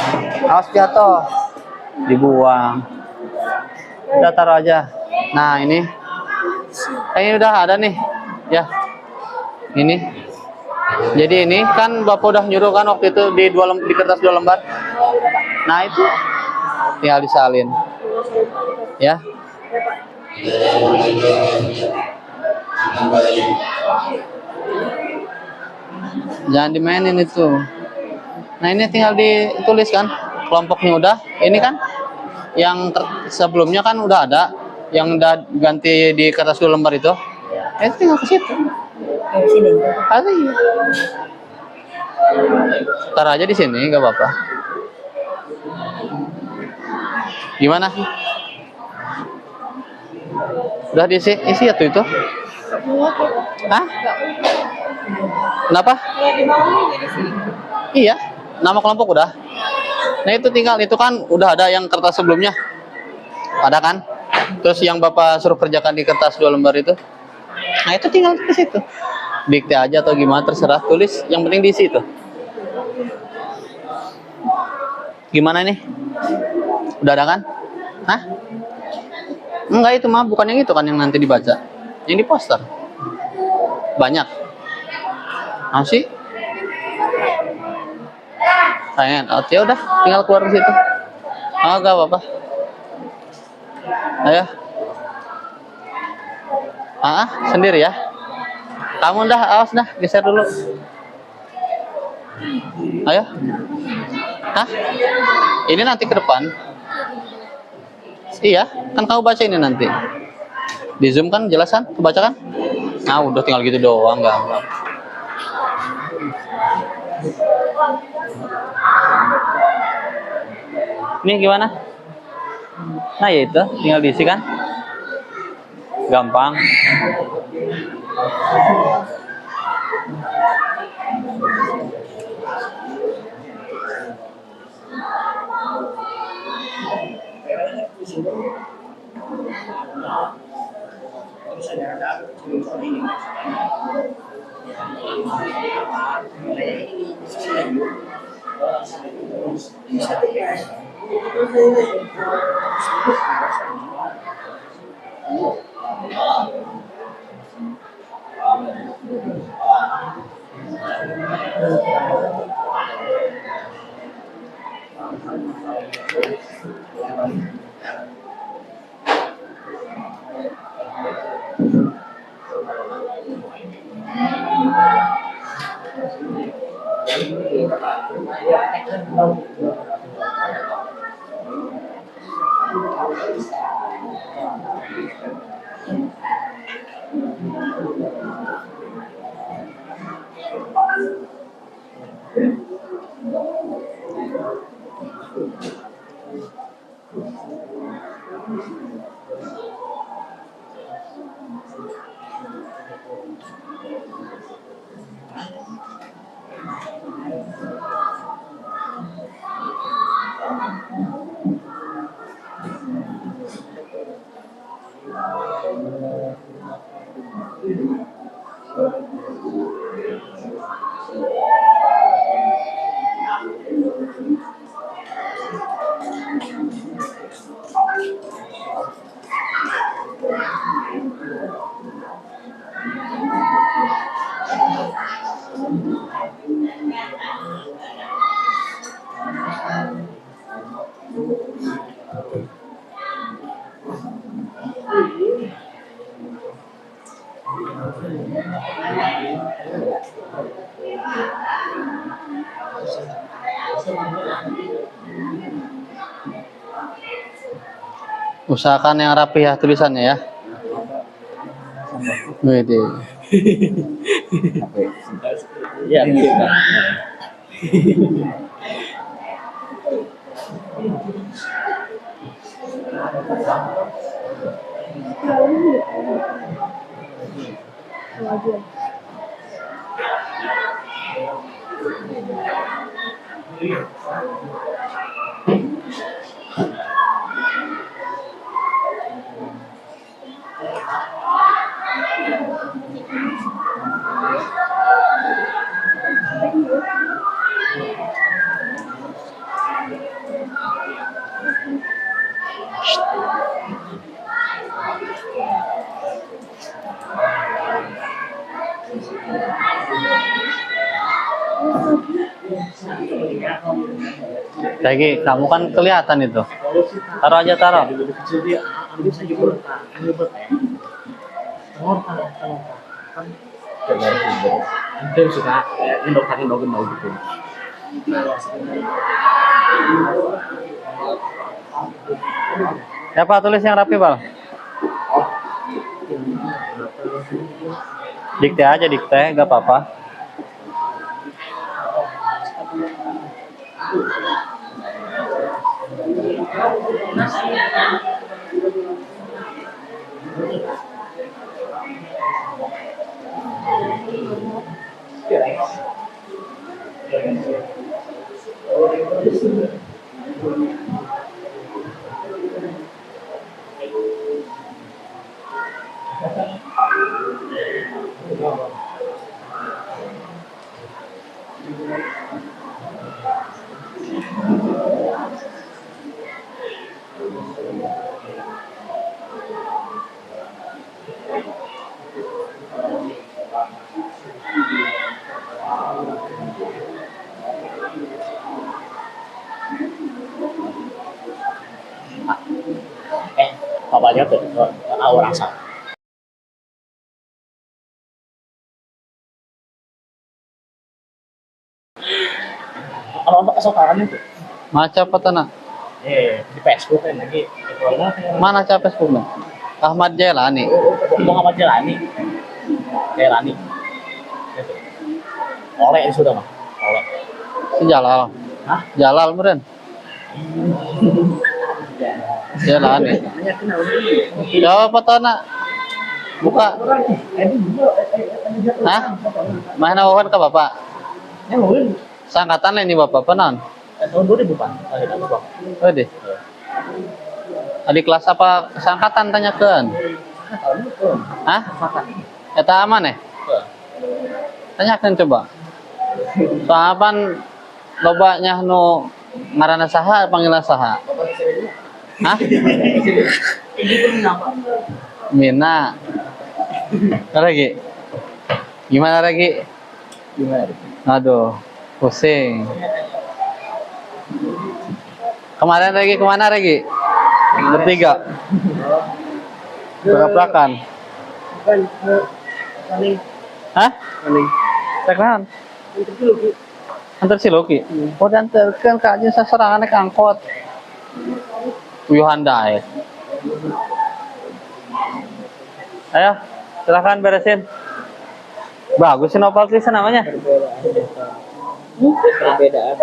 awas jatuh. Dibuang. Udah taruh aja. Nah, ini. Ini udah ada nih. Ya. Ini. Jadi ini kan Bapak udah nyuruh kan waktu itu di kertas 2 lembar. Nah, itu tinggal disalin. Ya. Jangan dimainin itu. Nah, ini tinggal ditulis kan. Kelompoknya udah. Ini kan yang sebelumnya kan udah ada. Yang udah ganti di kertas 2 lembar itu. Itu tinggal ke situ. Sini. Ada ya. Taruh aja di sini, nggak apa-apa. Gimana? Udah diisi ya tuh itu? Hah? Kenapa? Iya, nama kelompok udah. Nah itu tinggal, itu kan udah ada yang kertas sebelumnya. Ada kan? Terus yang Bapak suruh kerjakan di kertas 2 lembar itu. Nah itu tinggal ke situ. Dikte aja atau gimana, terserah, tulis. Yang penting diisi itu. Gimana nih? Udah ada kan? Hah? Enggak, itu mah bukan yang itu kan yang nanti dibaca. Yang di poster. Banyak. Masih? Pengen out ya udah, tinggal keluar ke situ. Oh, enggak apa-apa. Ayo. Sendiri ya. Kamu dah, awas dah, geser dulu. Ayo. Hah? Ini nanti ke depan. Iya, kan kamu baca ini nanti. Di Zoom kan jelas kan? Kebaca kan? Nah, udah tinggal gitu doang, gampang. Ini gimana? Nah, ya itu, tinggal diisi kan? Gampang. Usahakan yang rapi ya tulisannya ya. Wede. Ya, bisa. Kemajuan. Lagi, kamu kan kelihatan itu. Taruh aja taruh. Ya Pak, tulis yang rapi Pak. Dikte aja dikte, gak apa-apa. Bapaknya tuh orang sama. Kalau untuk kesoparan itu, Maca apa tanah? di Facebook kan lagi. Mana cap Facebooknya? Ahmad Jailani. Ngomong sama Jelani. Jelani. Gitu. Oleh sudah mah. Oleh. Si Jalal. Hah? Jalal meren. Jailani. Jawab apa tanah? Buka. Hah? Mana wawan ke bapak? Sangkatan ini bapak penan. Tahun 2000 Pak. Akhirnya Bapak. Oh deh. Adik kelas apa sangkatan tanyakan? Tahun itu. Hah? Eta aman ya? Tanyakan coba. Soalan lobanya nu ngaranna saha panggilan saha? Hah? Mina. Lagi. Gimana lagi? Gimana? Aduh, pusing. Kemarin lagi kemana lagi? Bertiga. Berapa-berakan? Bukan paling Hah? paling Tekan. itu dulu. Antar si Loki. Oh diantarkan ke aja sasarangan naik angkot. Uyuhan dae. Ayo, silakan beresin. Bagus sih novel tulisan namanya. Perbedaan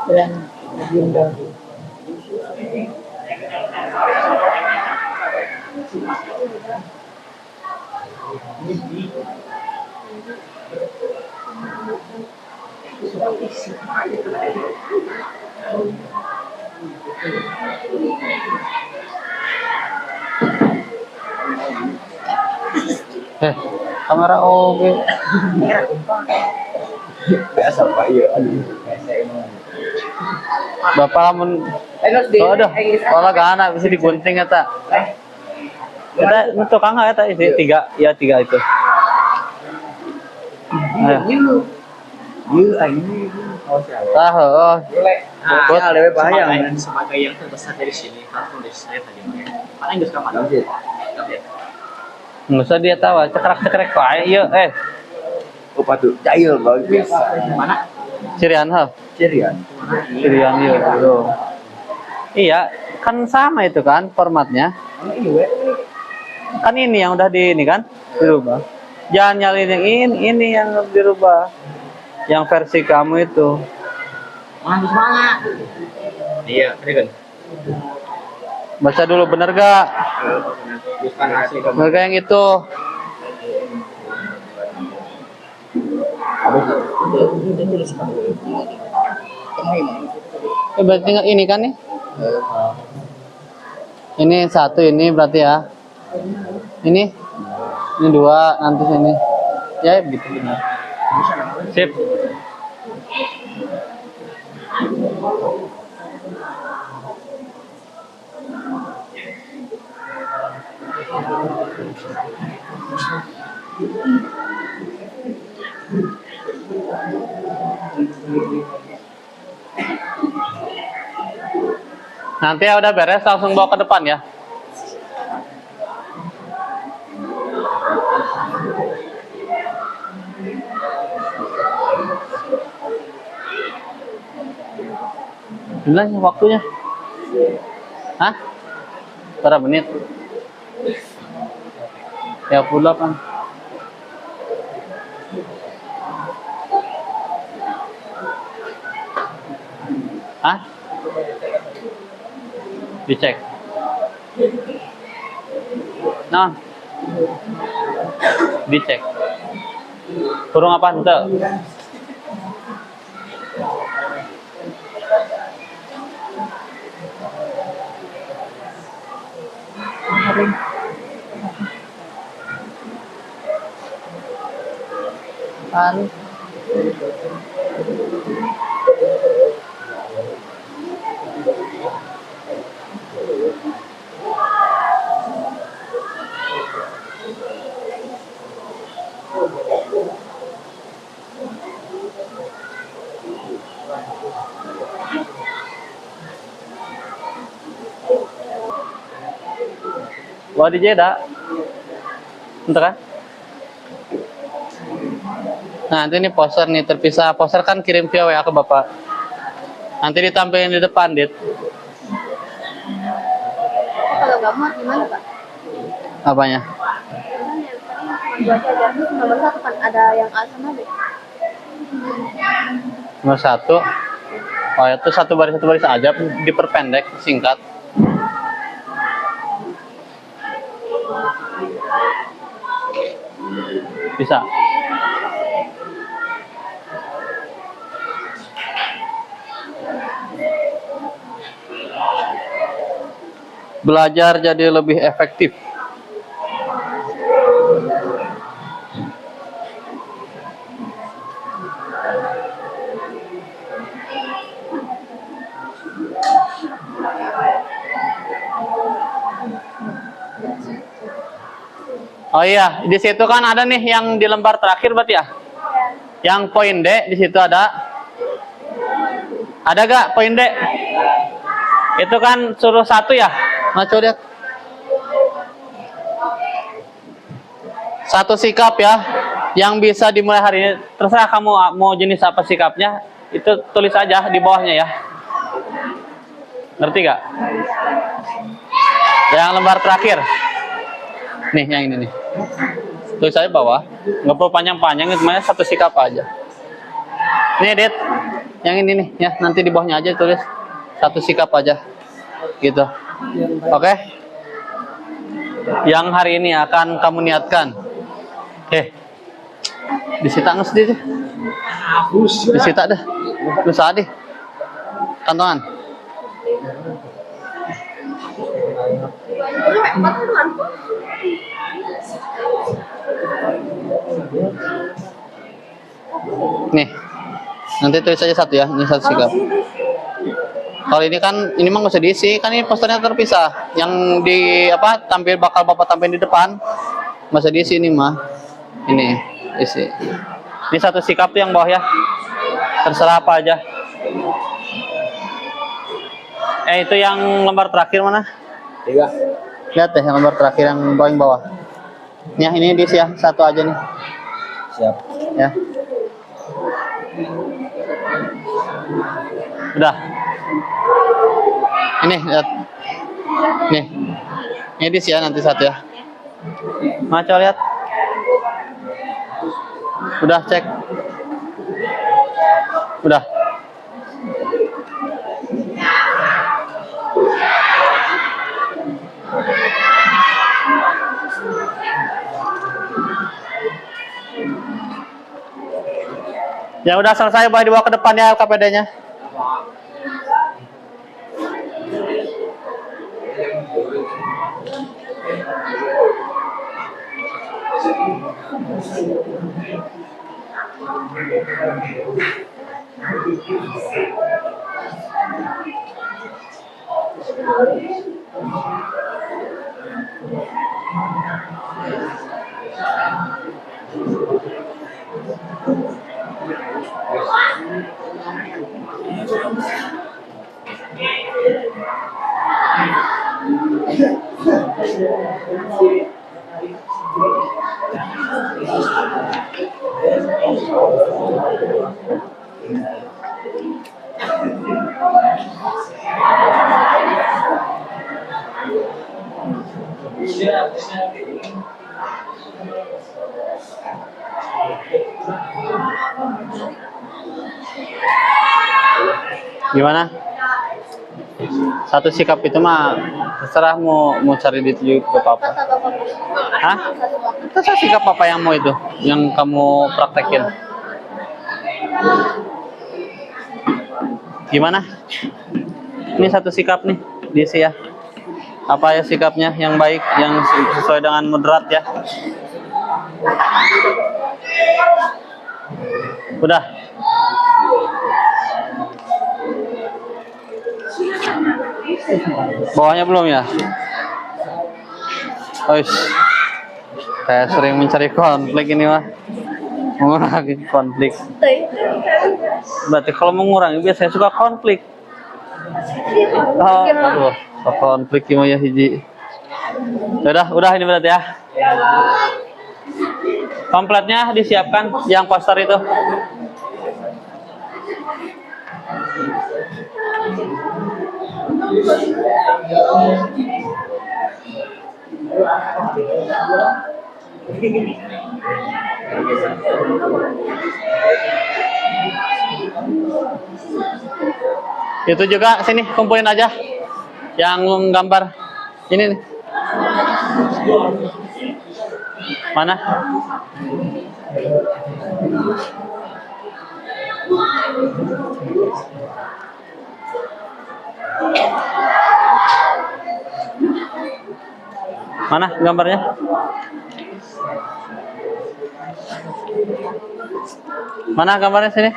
dan Yunda. Kamera oke. Biasa Pak, iya. Aduh, biasa emang. Bapak lamun oh aduh, kalau gak anak bisa digunting eta. Kita untuk kang eta isi tiga, ya tiga itu. Ayo. Ini. Oh, siapa? Tah, oh. Buat ada bahaya. Sebagai yang terbesar dari sini harus tulisnya tadi mana yang kapan Nggak usah dia tahu, cekrek wae ieu Apa tuh? Cair banget biasa. mana cirian ha. Cirian. Cirian ieu. Tuh. Iya, kan sama itu kan formatnya. Kan ini yang udah di ini kan dirubah. Jangan nyalin yang ini yang dirubah. Yang versi kamu itu. mana semangat iya ini kan Baca dulu bener gak? bukan asli Bener gak yang itu? Berarti ini kan nih? Ini satu ini berarti ya? Ini dua nanti sini. Ya gitu benar. Sip. Nanti ya udah beres langsung bawa ke depan ya. Gimana waktunya? Hah? Berapa menit? Ya pula kan. Hah? Dicek. Nah. Dicek. Kurung apa ente? Kan. Wah di Jeddah, entah kan? Nah nanti ini poster nih terpisah. Poster kan kirim via WA ke bapak. Nanti ditampilin di depan, Dit. Kalau nggak muat gimana Pak? Apanya? Kan yang tadi cuma 2 aja, terus nomor 1 kan ada yang A sama B. Nomor satu. Oh itu satu baris aja, diperpendek, singkat. Bisa. Belajar jadi lebih efektif. Oh iya, di situ kan ada nih yang di lembar terakhir berarti ya? Yang poin D di situ ada. Ada gak poin D? Itu kan suruh satu ya? Nah, coba lihat. Satu sikap ya, yang bisa dimulai hari ini. Terserah kamu mau jenis apa sikapnya, itu tulis aja di bawahnya ya. Ngerti gak? Yang lembar terakhir. Nih, yang ini nih. Tulis aja bawah. Nggak perlu panjang-panjang, itu satu sikap aja. Nih, Dit. Yang ini nih, ya. Nanti di bawahnya aja tulis. Satu sikap aja. Gitu. Oke? Yang hari ini akan kamu niatkan. Disita nges deh. Disita dah. Bisa deh. Kantongan. Nih. Nanti tulis saja satu ya, ini satu sikap. Kalau ini kan, ini mah nggak usah diisi, kan ini posternya terpisah. Yang di apa bakal bapak tampil di depan, nggak usah diisi ini mah. Ini isi. Ini satu sikap tuh yang bawah ya. Terserah apa aja. Itu yang lembar terakhir mana? 3. Lihat deh yang lembar terakhir yang paling bawah. Nih ini diisi ya, satu aja nih. Siap. Ya. Udah. Ini lihat. Nih. Ini diisi ya nanti satu ya. Maco lihat. Udah cek. Udah. Ya udah selesai, boleh dibawa ke depan ya LKPD-nya. Gimana? Satu sikap itu mah terserah mau cari di YouTube ke apa. Kata bapak. Hah? Terserah sikap apa yang mau itu, yang kamu praktekin. Gimana? Ini satu sikap nih, diisi ya. Apa ya sikapnya yang baik, yang sesuai dengan moderat ya. Udah. Bawahnya belum ya? Oish. Saya sering mencari konflik ini mah. Mengurangi konflik. Berarti kalau mengurangi biasanya suka konflik. Oh, aduh, konflik gimana ya hiji. Udah ini berarti ya. Kompletnya disiapkan yang poster itu. Itu juga sini kumpulin aja yang gambar ini nih. Mana? Mana gambarnya? Mana gambarnya sini?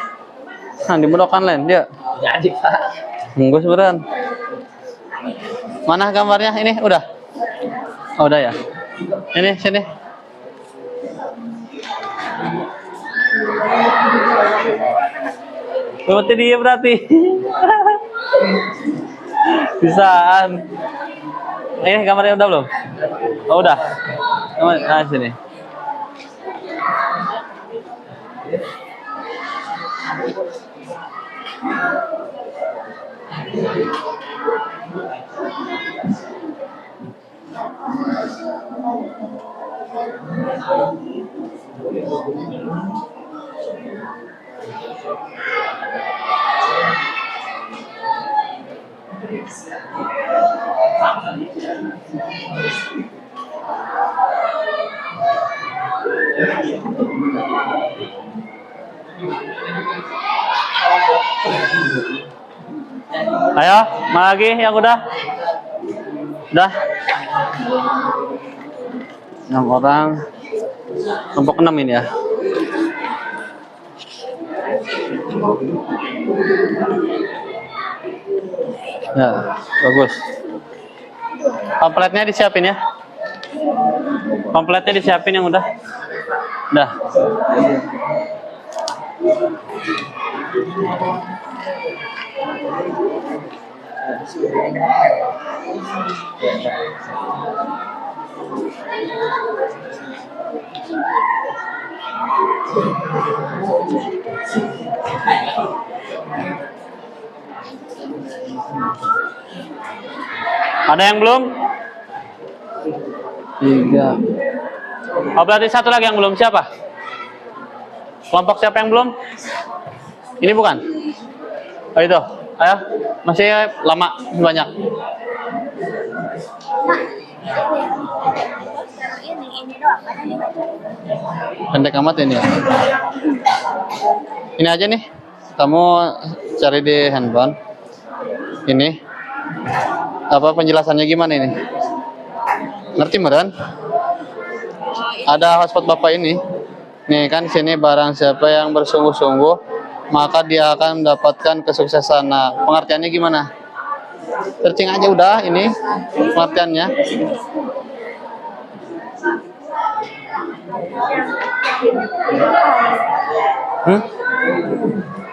Nah, dimudokan lain dia. Jadi, Pak. Enggak seberan. Mana gambarnya? Ini udah. Oh, udah ya. Ini sini. Berarti dia berarti. Bisaan. Ini gambarnya udah belum? Oh, udah. Nah, sini. Ayo, mana lagi yang udah? Udah. 6 orang. Kelompok 6 ini ya. Ya, bagus. Pamfletnya disiapin ya. Pamfletnya disiapin yang udah. Udah. Ada yang belum? 3. Oh, berarti satu lagi yang belum. Siapa? Kelompok siapa yang belum? Ini bukan? Oh, itu. Ayo, masih lama, banyak. Ini doang kan yang dibaca. Pendek amat ini ya. Ini aja nih. Kamu cari di handphone. Ini. Apa penjelasannya gimana ini? Ngerti meren? Ada hotspot Bapak ini. Nih kan sini barang siapa yang bersungguh-sungguh maka dia akan mendapatkan kesuksesan. Nah, pengertiannya gimana? Searching aja udah ini pengertiannya.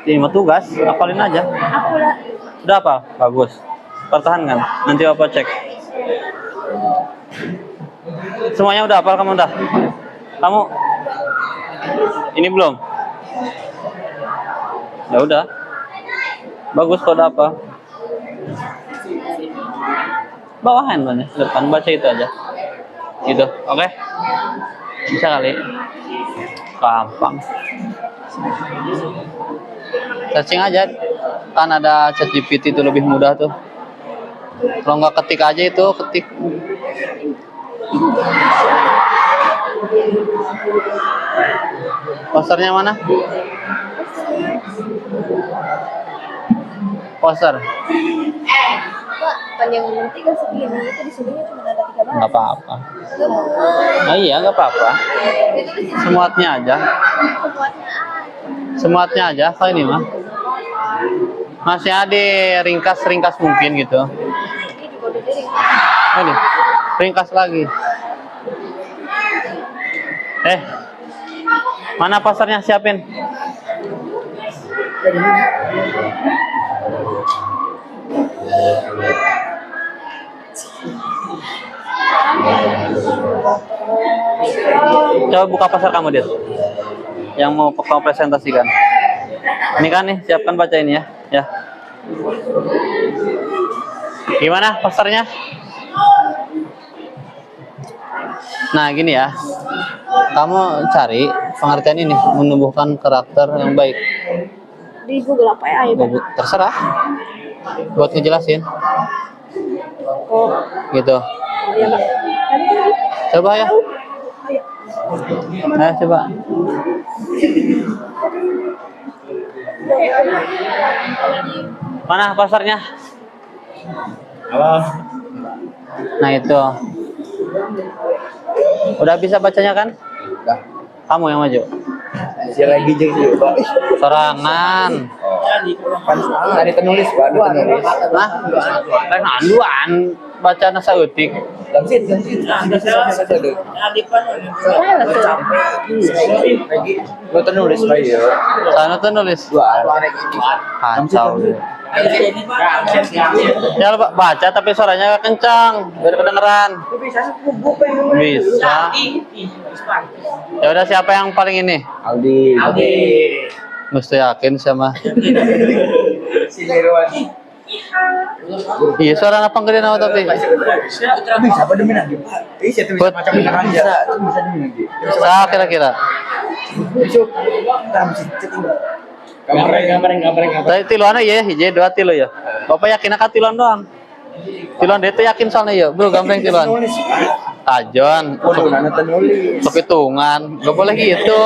Ini tugas, hafalin aja. Udah apa? Bagus. Pertahankan. Nanti Bapak cek. Semuanya udah hafal kamu udah? Kamu ini belum? Ya udah. Bagus kalau udah apa? Bawahan mana? Depan baca itu aja. Gitu. Oke? Bisa kali. Gampang. Searching aja. Kan ada ChatGPT itu lebih mudah tuh. Kalau nggak ketik aja itu, ketik. Posternya mana? Poster. Pak, panjang nanti kan segini itu disebutnya cuma ada 3 baris. Nggak apa-apa. Nah, iya nggak apa-apa. Semuatnya aja. Semuatnya aja. Kalau ini mah. Masih ada ringkas-ringkas mungkin gitu. Ini juga udah jadi. Ini ringkas lagi. Mana pasarnya siapin? Coba buka pasar kamu, Dit. Yang mau kamu presentasikan. Ini kan nih, siapkan baca ini ya. Ya. Gimana pasarnya? Nah, gini ya. Kamu cari pengertian ini, menumbuhkan karakter yang baik. Di Google apa ya? Terserah. Buat ngejelasin. Oh, Gitu. iya, Pak. Coba ya. Ayo coba. Mana pasarnya? Halo. Nah itu. Udah bisa bacanya kan? Udah. Kamu yang maju. Si lagi jeung ieu, Pak. Sorangan. Kan tadi penulis, Pak, ada penulis. Nah, kan anduan baca nasa utik. Gamsit. Lo penulis, Pak, ya. Sana tuh nulis. Kacau. Ya lo baca tapi suaranya gak kencang, biar kedengeran. Bisa. Ya udah siapa yang paling ini? Aldi. Mesti yakin sama. Iya suara apa gede nama tapi. Bisa apa demi lagi, Pak? Bisa tuh bisa macam beneran aja. Bisa demi lagi. Sa kira-kira. Besok kita mesti chatting. Gambareng. Tadi tiluan ya, hiji 2 tilu ya. Bapak yakin akan tiluan doang. Tiluan dia tuh yakin soalnya ya, bro gambreng tiluan. Tajon, Penulis. sok hitungan, gak boleh gitu.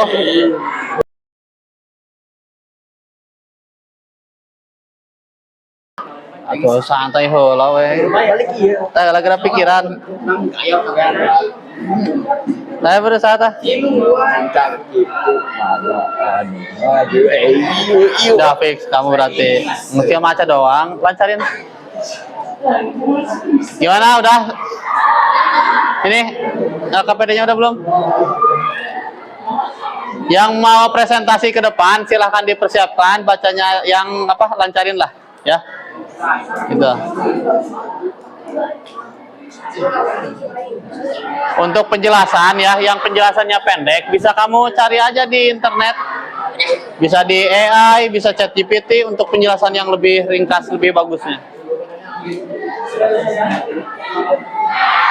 Aduh santai heula we. Balik ieu. Tah lagi ada pikiran. Saya berusaha tah. Mantap gitu. Aduh, Udah fix kamu berarti. Mesti maca doang, lancarin. Gimana udah? Ini KPD-nya udah belum? Yang mau presentasi ke depan silahkan dipersiapkan bacanya yang apa lancarin lah ya. Gitu. Untuk penjelasan ya, yang penjelasannya pendek bisa kamu cari aja di internet. Bisa di AI, bisa ChatGPT untuk penjelasan yang lebih ringkas, lebih bagusnya.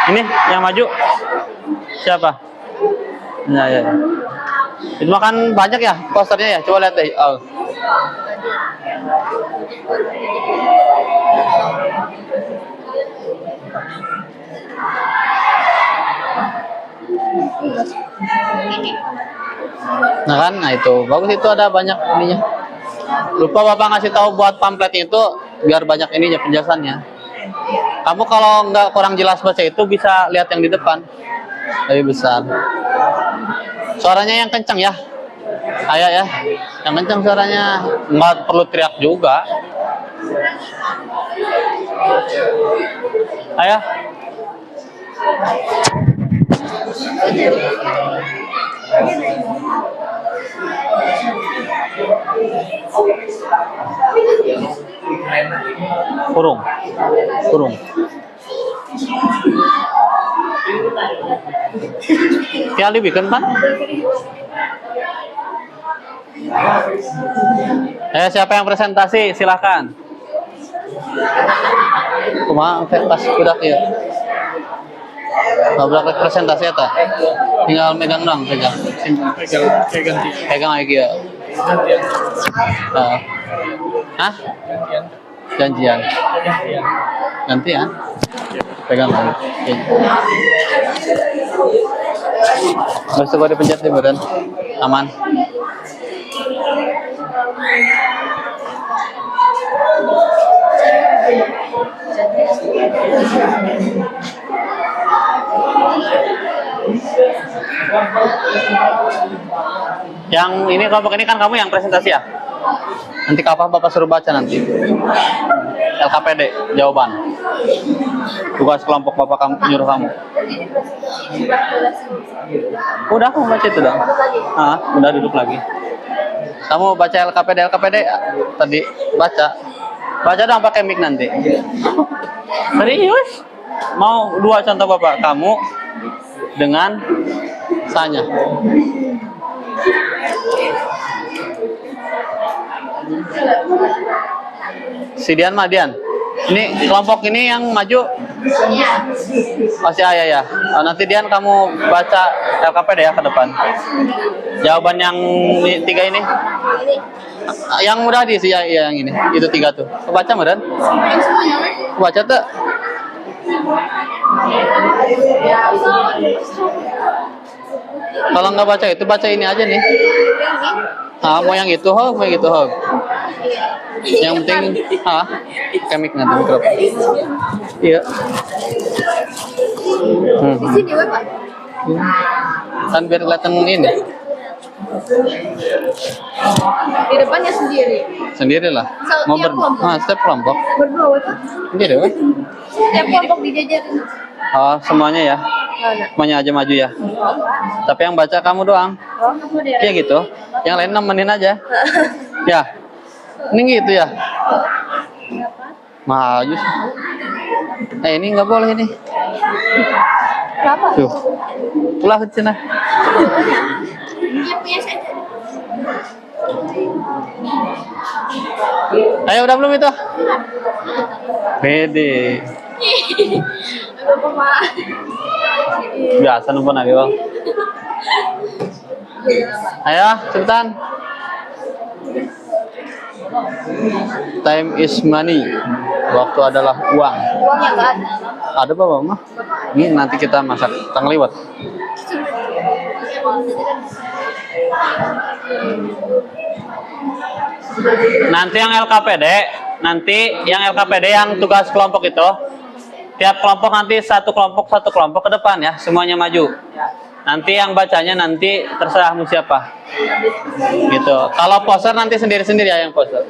Ini yang maju siapa? Nah, ya. Itu makan banyak ya posternya ya. Coba lihat deh. Oh. Nah kan, nah itu bagus, itu ada banyak ininya. Lupa bapak ngasih tahu buat pamfletnya itu biar banyak ininya penjelasannya. Kamu kalau nggak kurang jelas baca itu bisa lihat yang di depan lebih besar. Suaranya yang kencang ya, ayah ya, yang kencang suaranya, nggak perlu teriak juga. Ayah. Kurung. Kali bikin kan? Siapa yang presentasi? Silakan. Kumaha pas budak ya. Budak presentasi eta. Tinggal megang doang, pegang lagi ya. Hah? Janjian. Gantian. Pegang lagi. Mas coba dipencet di badan. Aman. Yang ini kelompok ini kan kamu yang presentasi ya? Nanti kapan bapak suruh baca nanti? LKPD jawaban. Tugas kelompok bapak kamu nyuruh kamu. Udah kamu baca itu dong. Udah duduk lagi. Kamu baca LKPD tadi baca dong pakai mic nanti. Serius? Mau 2 contoh bapak kamu dengan Sanya. Si Dian mah Dian. Ini kelompok ini yang maju. Oh si Ayah ya. Nanti Dian kamu baca LKPD ya ke depan. Jawaban yang 3 ini. Yang mudah di sih ya, yang ini. Itu 3 tuh. Kebaca meren? Kebaca tuh. Kalau nggak baca itu baca ini aja nih. Mau yang itu ho, mau yang itu ho. Yang penting kemik nanti mikrofon. Iya. Di sini Pak. Kan biar kelihatan ini. Di depannya sendiri. Sendirilah. Mau setiap kelompok. Berdua Pak. Sendiri, weh. Setiap kelompok dijajarin. Semuanya ya. Semuanya aja maju ya. Tapi yang baca kamu doang. Iya gitu. Yang lain nemenin aja. Ya. Ini gitu ya. Maju. Ini nggak boleh ini. Kenapa? Tuh. Pulang ke sana. Dia punya saja. Ayo udah belum itu? Pede. Biasa numpun lagi bang. Ayo cepetan. Time is money. Waktu adalah uang. Uangnya nggak ada. Ada apa mah? Ini nanti kita masak tang liwet. Nanti yang LKPD yang tugas kelompok Tiap kelompok nanti satu kelompok ke depan ya, semuanya maju. Nanti yang bacanya nanti terserah mau siapa. Gitu. Kalau poster nanti sendiri-sendiri ya yang poster.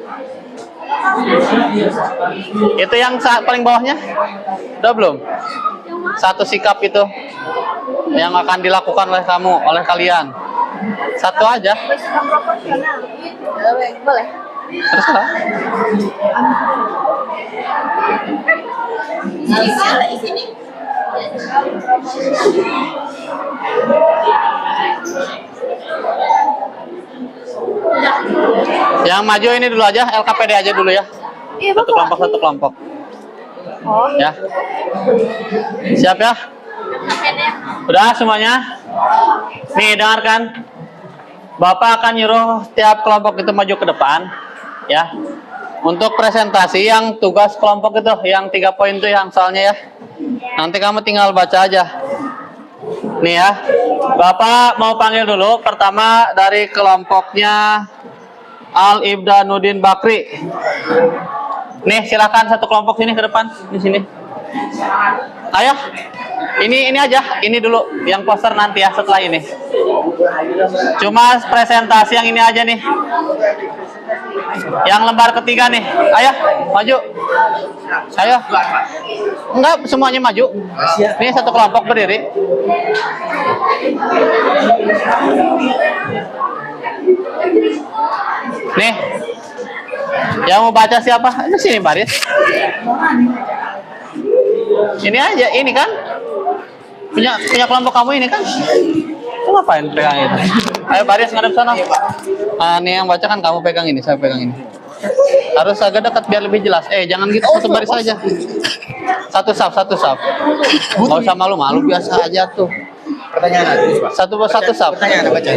Itu yang paling bawahnya? Udah belum? Satu sikap itu yang akan dilakukan oleh kamu, oleh kalian. Satu aja. Bersikap proporsional. Boleh. Terserah. Di sini. Yang maju ini dulu aja, LKPD aja dulu ya. Iya, Satu kelompok. Oh. Ya. Siap ya? Udah semuanya? Nih, dengarkan. Bapak akan nyuruh tiap kelompok itu maju ke depan, ya. Untuk presentasi yang tugas kelompok itu, yang 3 poin itu yang soalnya ya. Nanti kamu tinggal baca aja. Nih ya, Bapak mau panggil dulu. Pertama dari kelompoknya Al Ibdanuddin Bakri. Nih, silakan satu kelompok sini ke depan, di sini. Ayo, ini aja, ini dulu, yang poster nanti ya setelah ini. Cuma presentasi yang ini aja nih. Yang lembar ketiga nih, ayo maju. Ayo, enggak semuanya maju. Ini satu kelompok berdiri. Nih, yang mau baca siapa? Ini sini baris. Ini aja, ini kan punya kelompok kamu ini kan. Itu ngapain pegang itu? Ayo baris ngadep sana. Nah, ini yang baca kan kamu pegang ini, saya pegang ini. Harus agak dekat biar lebih jelas. Jangan gitu, satu baris aja. Satu saf. Nggak usah malu-malu, biasa aja tuh. Pertanyaan aja, Pak. Satu saf. Pertanyaan baca.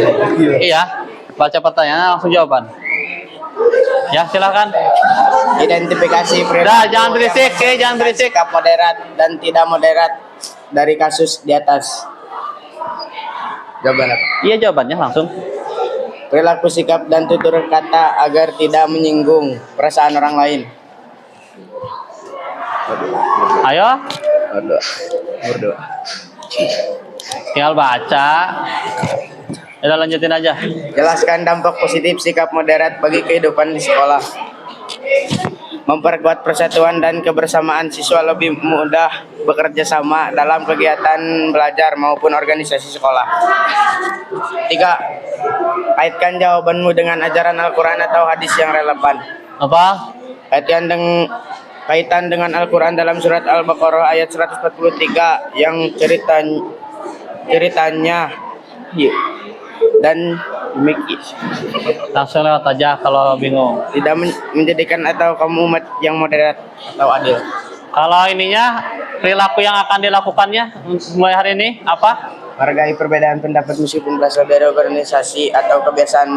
Iya, baca pertanyaan langsung jawaban. Ya, silakan. Identifikasi Udah, jangan berisik, jangan berisik. sikap moderat dan tidak moderat dari kasus di atas. Jawaban apa? Iya, jawabannya langsung. Perilaku sikap dan tutur kata agar tidak menyinggung perasaan orang lain. Ayo, Berdua. tinggal baca. Udah lanjutin aja. Jelaskan dampak positif sikap moderat bagi kehidupan di sekolah. Memperkuat persatuan dan kebersamaan siswa, lebih mudah bekerja sama dalam kegiatan belajar maupun organisasi sekolah. 3. Kaitkan jawabanmu dengan ajaran Al-Quran atau hadis yang relevan. Apa? Kaitan dengan Al-Quran dalam surat Al-Baqarah ayat 143 yang ceritanya dan demikian. Langsung lewat aja kalau bingung. Tidak menjadikan atau kamu umat yang moderat atau adil. Kalau ininya perilaku yang akan dilakukannya mulai hari ini apa? Menghargai perbedaan pendapat meskipun berasal dari organisasi atau kebiasaan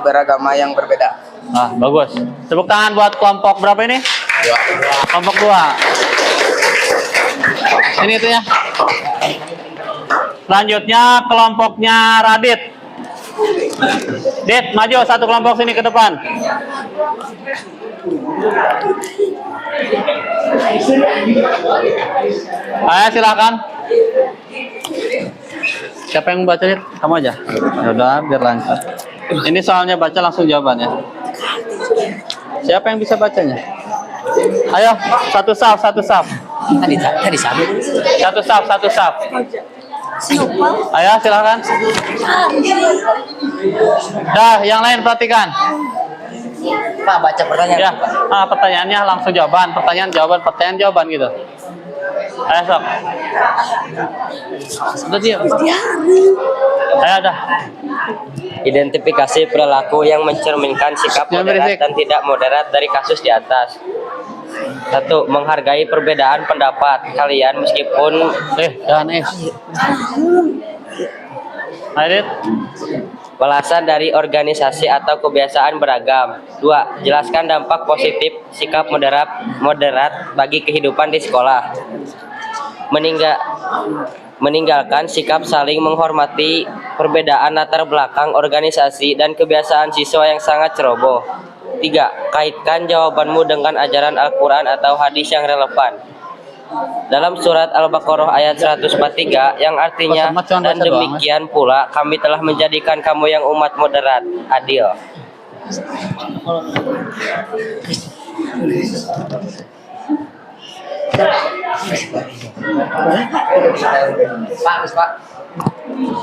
beragama yang berbeda. Ah, bagus. Tepuk tangan buat kelompok berapa ini? Kelompok 2. Ini itu ya. Selanjutnya kelompoknya Radit. Dit, maju satu kelompok sini ke depan. Ayo silakan. Siapa yang baca, Dit? Kamu aja. Ya udah, biar lancar. Ini soalnya baca langsung jawabannya. Siapa yang bisa bacanya? Ayo, satu saf. Tadi sama. Satu saf. Ayo silakan. Dah, yang lain perhatikan. Pak, baca pertanyaan. Ya, pertanyaannya langsung jawaban, pertanyaan jawaban gitu. Ayo sok. Sudah diam. Ayo dah. Identifikasi perilaku yang mencerminkan sikap Jangan moderat berisik. dan tidak moderat dari kasus di atas. 1. Menghargai perbedaan pendapat kalian meskipun Jangan Adit. berasal dari organisasi atau kebiasaan beragam. 2. Jelaskan dampak positif sikap moderat bagi kehidupan di sekolah. Meninggalkan sikap saling menghormati perbedaan latar belakang organisasi dan kebiasaan siswa yang sangat ceroboh. 3. Kaitkan jawabanmu dengan ajaran Al-Quran atau hadis yang relevan. dalam surat Al-Baqarah ayat 143 yang artinya, dan demikian pula kami telah menjadikan kamu yang umat moderat, adil.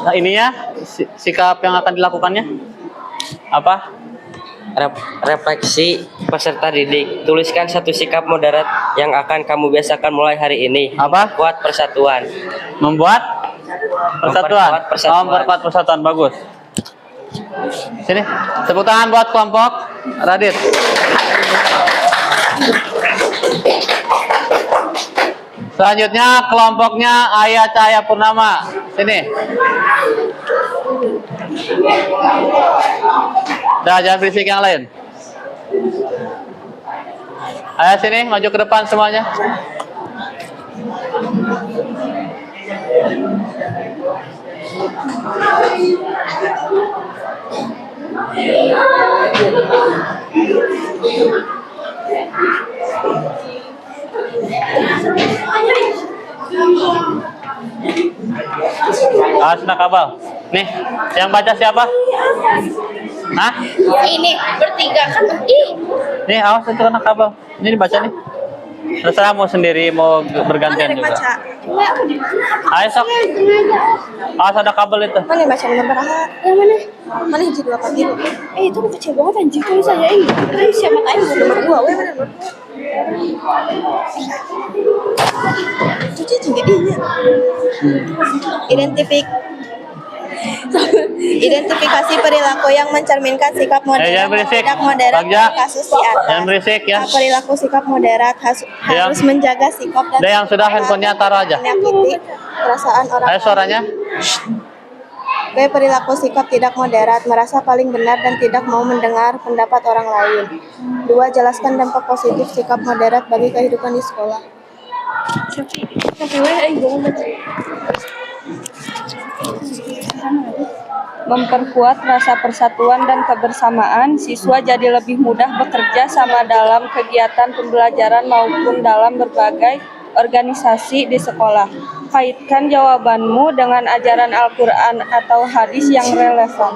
Nah, ininya sikap yang akan dilakukannya apa? Refleksi peserta didik. Tuliskan satu sikap moderat yang akan kamu biasakan mulai hari ini. Apa? Membuat persatuan. Membuat persatuan. Memperkuat persatuan. Memperkuat persatuan. Bagus. Sini, tepuk tangan buat kelompok Radit. Selanjutnya kelompoknya Ayah Cahaya Purnama. Sini. Dah, jangan berisik yang lain. Ayo sini, maju ke depan semuanya. Asna Kabal. Nih, yang baca siapa? Hah? Ini bertiga kan? Ih, Nih, awas itu anak kabel. Ini dibaca nih. Terserah mau sendiri, mau bergantian juga. cuma aku di Ayo sok. Awas ada kabel itu. mana baca nomor berapa? Yang mana? Mana hiji 2 4 gitu. Itu kecil banget anjing tulisannya ini. Ini siapa tahu nomor 2 we mana nomor 2. Cuci jadinya. Identifikasi perilaku yang mencerminkan sikap moderat jangan berisik. tidak moderat Bagja. dalam kasus di atas. Jangan berisik ya. Perilaku sikap moderat harus menjaga sikap dan Udah, yang sudah handphonenya taruh aja. menyakiti perasaan orang Ayo lain. suaranya. B. Perilaku sikap tidak moderat, merasa paling benar dan tidak mau mendengar pendapat orang lain. 2. Jelaskan dampak positif sikap moderat bagi kehidupan di sekolah. Memperkuat rasa persatuan dan kebersamaan, siswa jadi lebih mudah bekerja sama dalam kegiatan pembelajaran maupun dalam berbagai organisasi di sekolah. Kaitkan jawabanmu dengan ajaran Al-Quran atau hadis yang relevan.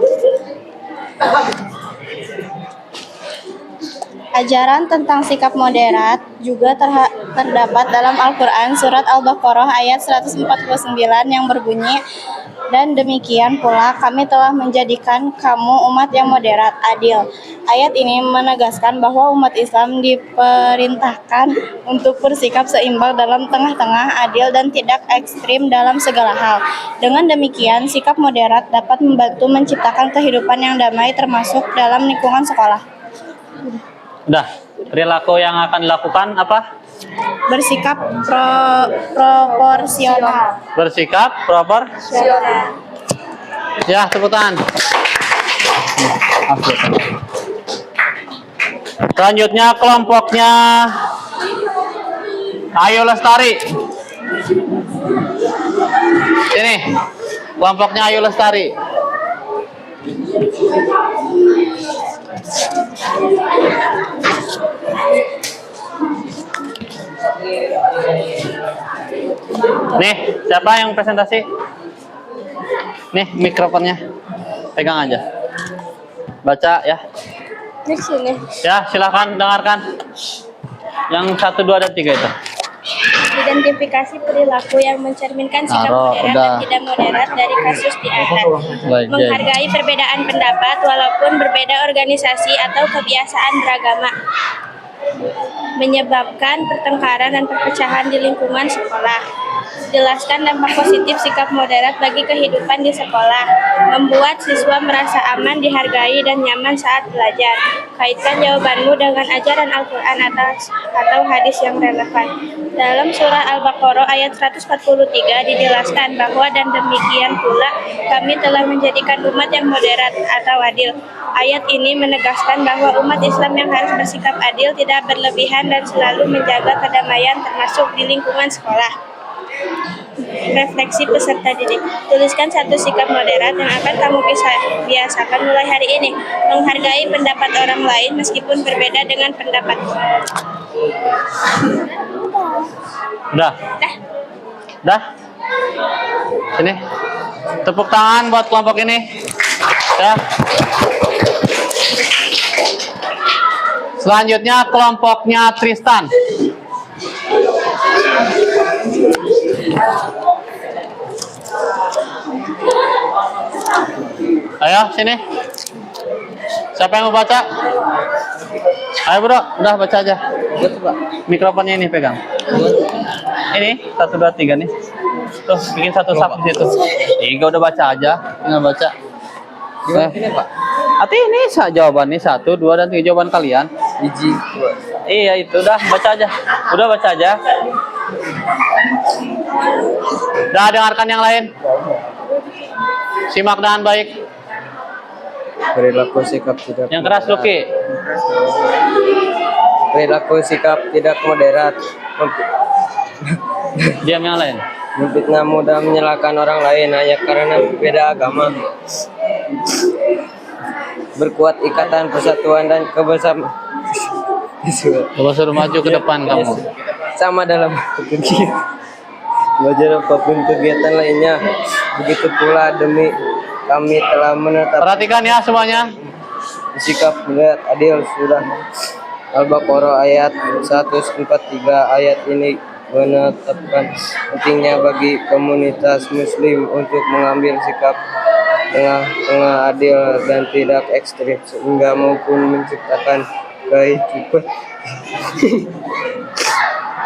Ajaran tentang sikap moderat juga terdapat dalam Al-Quran surat Al-Baqarah ayat 149 yang berbunyi, dan demikian pula kami telah menjadikan kamu umat yang moderat, adil. Ayat ini menegaskan bahwa umat Islam diperintahkan untuk bersikap seimbang dalam tengah-tengah, adil dan tidak ekstrim dalam segala hal. Dengan demikian, sikap moderat dapat membantu menciptakan kehidupan yang damai termasuk dalam lingkungan sekolah. Udah, perilaku yang akan dilakukan apa? Bersikap proporsional. Bersikap proporsional. Ya, tepuk tangan. Selanjutnya kelompoknya Ayu Lestari. Sini, kelompoknya Ayu Lestari. Nih, siapa yang presentasi? Nih, mikrofonnya. Pegang aja. Baca ya. Di sini. Ya, silakan dengarkan. Yang 1, 2, dan 3 itu. Identifikasi perilaku yang mencerminkan sikap Taruh, moderat udah. dan tidak moderat dari kasus di atas. Baik, Menghargai perbedaan pendapat walaupun berbeda organisasi atau kebiasaan beragama. Menyebabkan pertengkaran dan perpecahan di lingkungan sekolah. Jelaskan dampak positif sikap moderat bagi kehidupan di sekolah. Membuat siswa merasa aman, dihargai, dan nyaman saat belajar. Kaitkan jawabanmu dengan ajaran Al-Quran atau hadis yang relevan. Dalam surah Al-Baqarah ayat 143 dijelaskan bahwa dan demikian pula kami telah menjadikan umat yang moderat atau adil. Ayat ini menegaskan bahwa umat Islam yang harus bersikap adil, tidak berlebihan, dan selalu menjaga kedamaian termasuk di lingkungan sekolah. refleksi peserta didik. Tuliskan satu sikap moderat yang akan kamu biasakan mulai hari ini. Menghargai pendapat orang lain meskipun berbeda dengan pendapatmu. Udah? Dah. Dah? Sini. Tepuk tangan buat kelompok ini. Ya. Selanjutnya kelompoknya Tristan. Ayo sini. Siapa yang mau baca? Ayo bro, udah baca aja. Mikrofonnya ini pegang. Ini 1, 2, 3 nih. Tuh bikin satu sub di situ. Tiga udah baca aja, tinggal baca. Gimana ini Pak? Arti ini jawaban nih 1, 2 dan 3 jawaban kalian. Biji. Iya itu udah baca aja. Udah baca aja. Udah dengarkan yang lain. Simak dengan baik. Perilaku sikap tidak Yang keras Luki. Perilaku sikap tidak moderat. Diam yang lain. Memfitnah mudah menyalahkan orang lain hanya karena berbeda agama. Berkuat ikatan persatuan dan kebersamaan. Coba suruh maju ke depan kamu. Sama dalam kegiatan. Belajar apapun kegiatan lainnya. Begitu pula demi kami telah menetapkan Perhatikan ya semuanya. sikap moderat adil sudah Al-Baqarah ayat 143. Ayat ini menetapkan pentingnya bagi komunitas muslim untuk mengambil sikap tengah-tengah adil dan tidak ekstrim sehingga maupun menciptakan kehidupan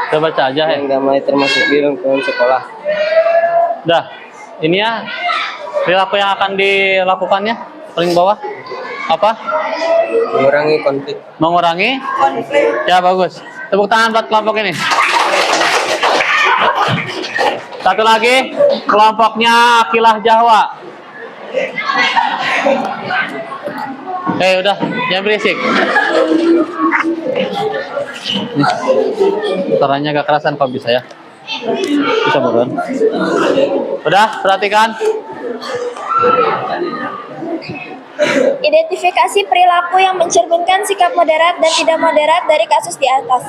Coba baca aja ya. yang damai termasuk di lingkungan sekolah. Dah. Ini ya perilaku yang akan dilakukannya paling bawah apa? Mengurangi konflik. Mengurangi konflik. Ya bagus. Tepuk tangan buat kelompok ini. Satu lagi kelompoknya Akilah Jahwa. Udah, jangan berisik. Suaranya agak kerasan kalau bisa ya. Bisa bukan? Udah, perhatikan. Identifikasi perilaku yang mencerminkan sikap moderat dan tidak moderat dari kasus di atas.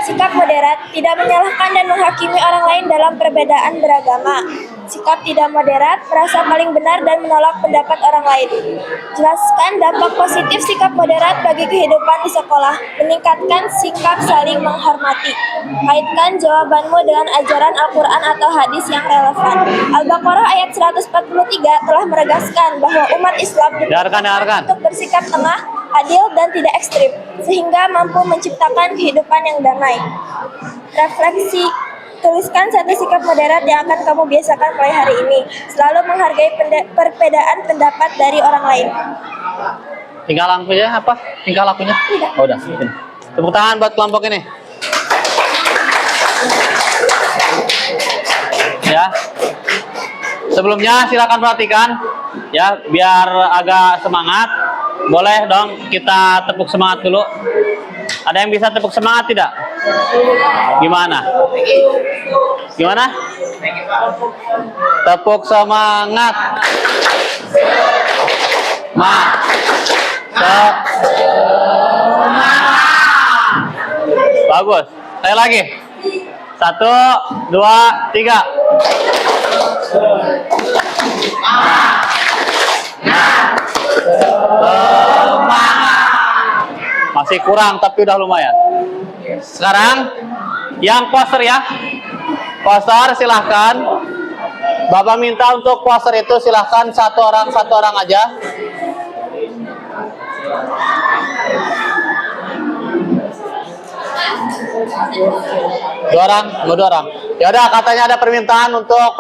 Sikap moderat tidak menyalahkan dan menghakimi orang lain dalam perbedaan beragama. Sikap tidak moderat merasa paling benar dan menolak pendapat orang lain. Jelaskan dampak positif sikap moderat bagi kehidupan di sekolah. Meningkatkan sikap saling menghormati. Kaitkan jawabanmu dengan ajaran Al-Quran atau hadis yang relevan. Al-Baqarah ayat 143 telah menegaskan bahwa umat Islam Dengarkan. untuk bersikap tengah, adil, dan tidak ekstrim, sehingga mampu menciptakan kehidupan yang damai. Refleksi. Tuliskan satu sikap moderat yang akan kamu biasakan mulai hari ini. Selalu menghargai perbedaan pendapat dari orang lain. Tinggal lampunya apa? Tinggal lakunya? Tidak. Oh, udah. Ini. Tepuk tangan buat kelompok ini. Ya. Sebelumnya silakan perhatikan ya biar agak semangat. Boleh dong kita tepuk semangat dulu. Ada yang bisa tepuk semangat tidak? Gimana? Gimana? Tepuk semangat. Bagus. Saya lagi. 1, 2, 3. Masih kurang tapi udah lumayan. Sekarang yang poster ya. Poster silahkan. Bapak minta untuk poster itu silahkan satu orang aja. Dua orang. Ya udah katanya ada permintaan untuk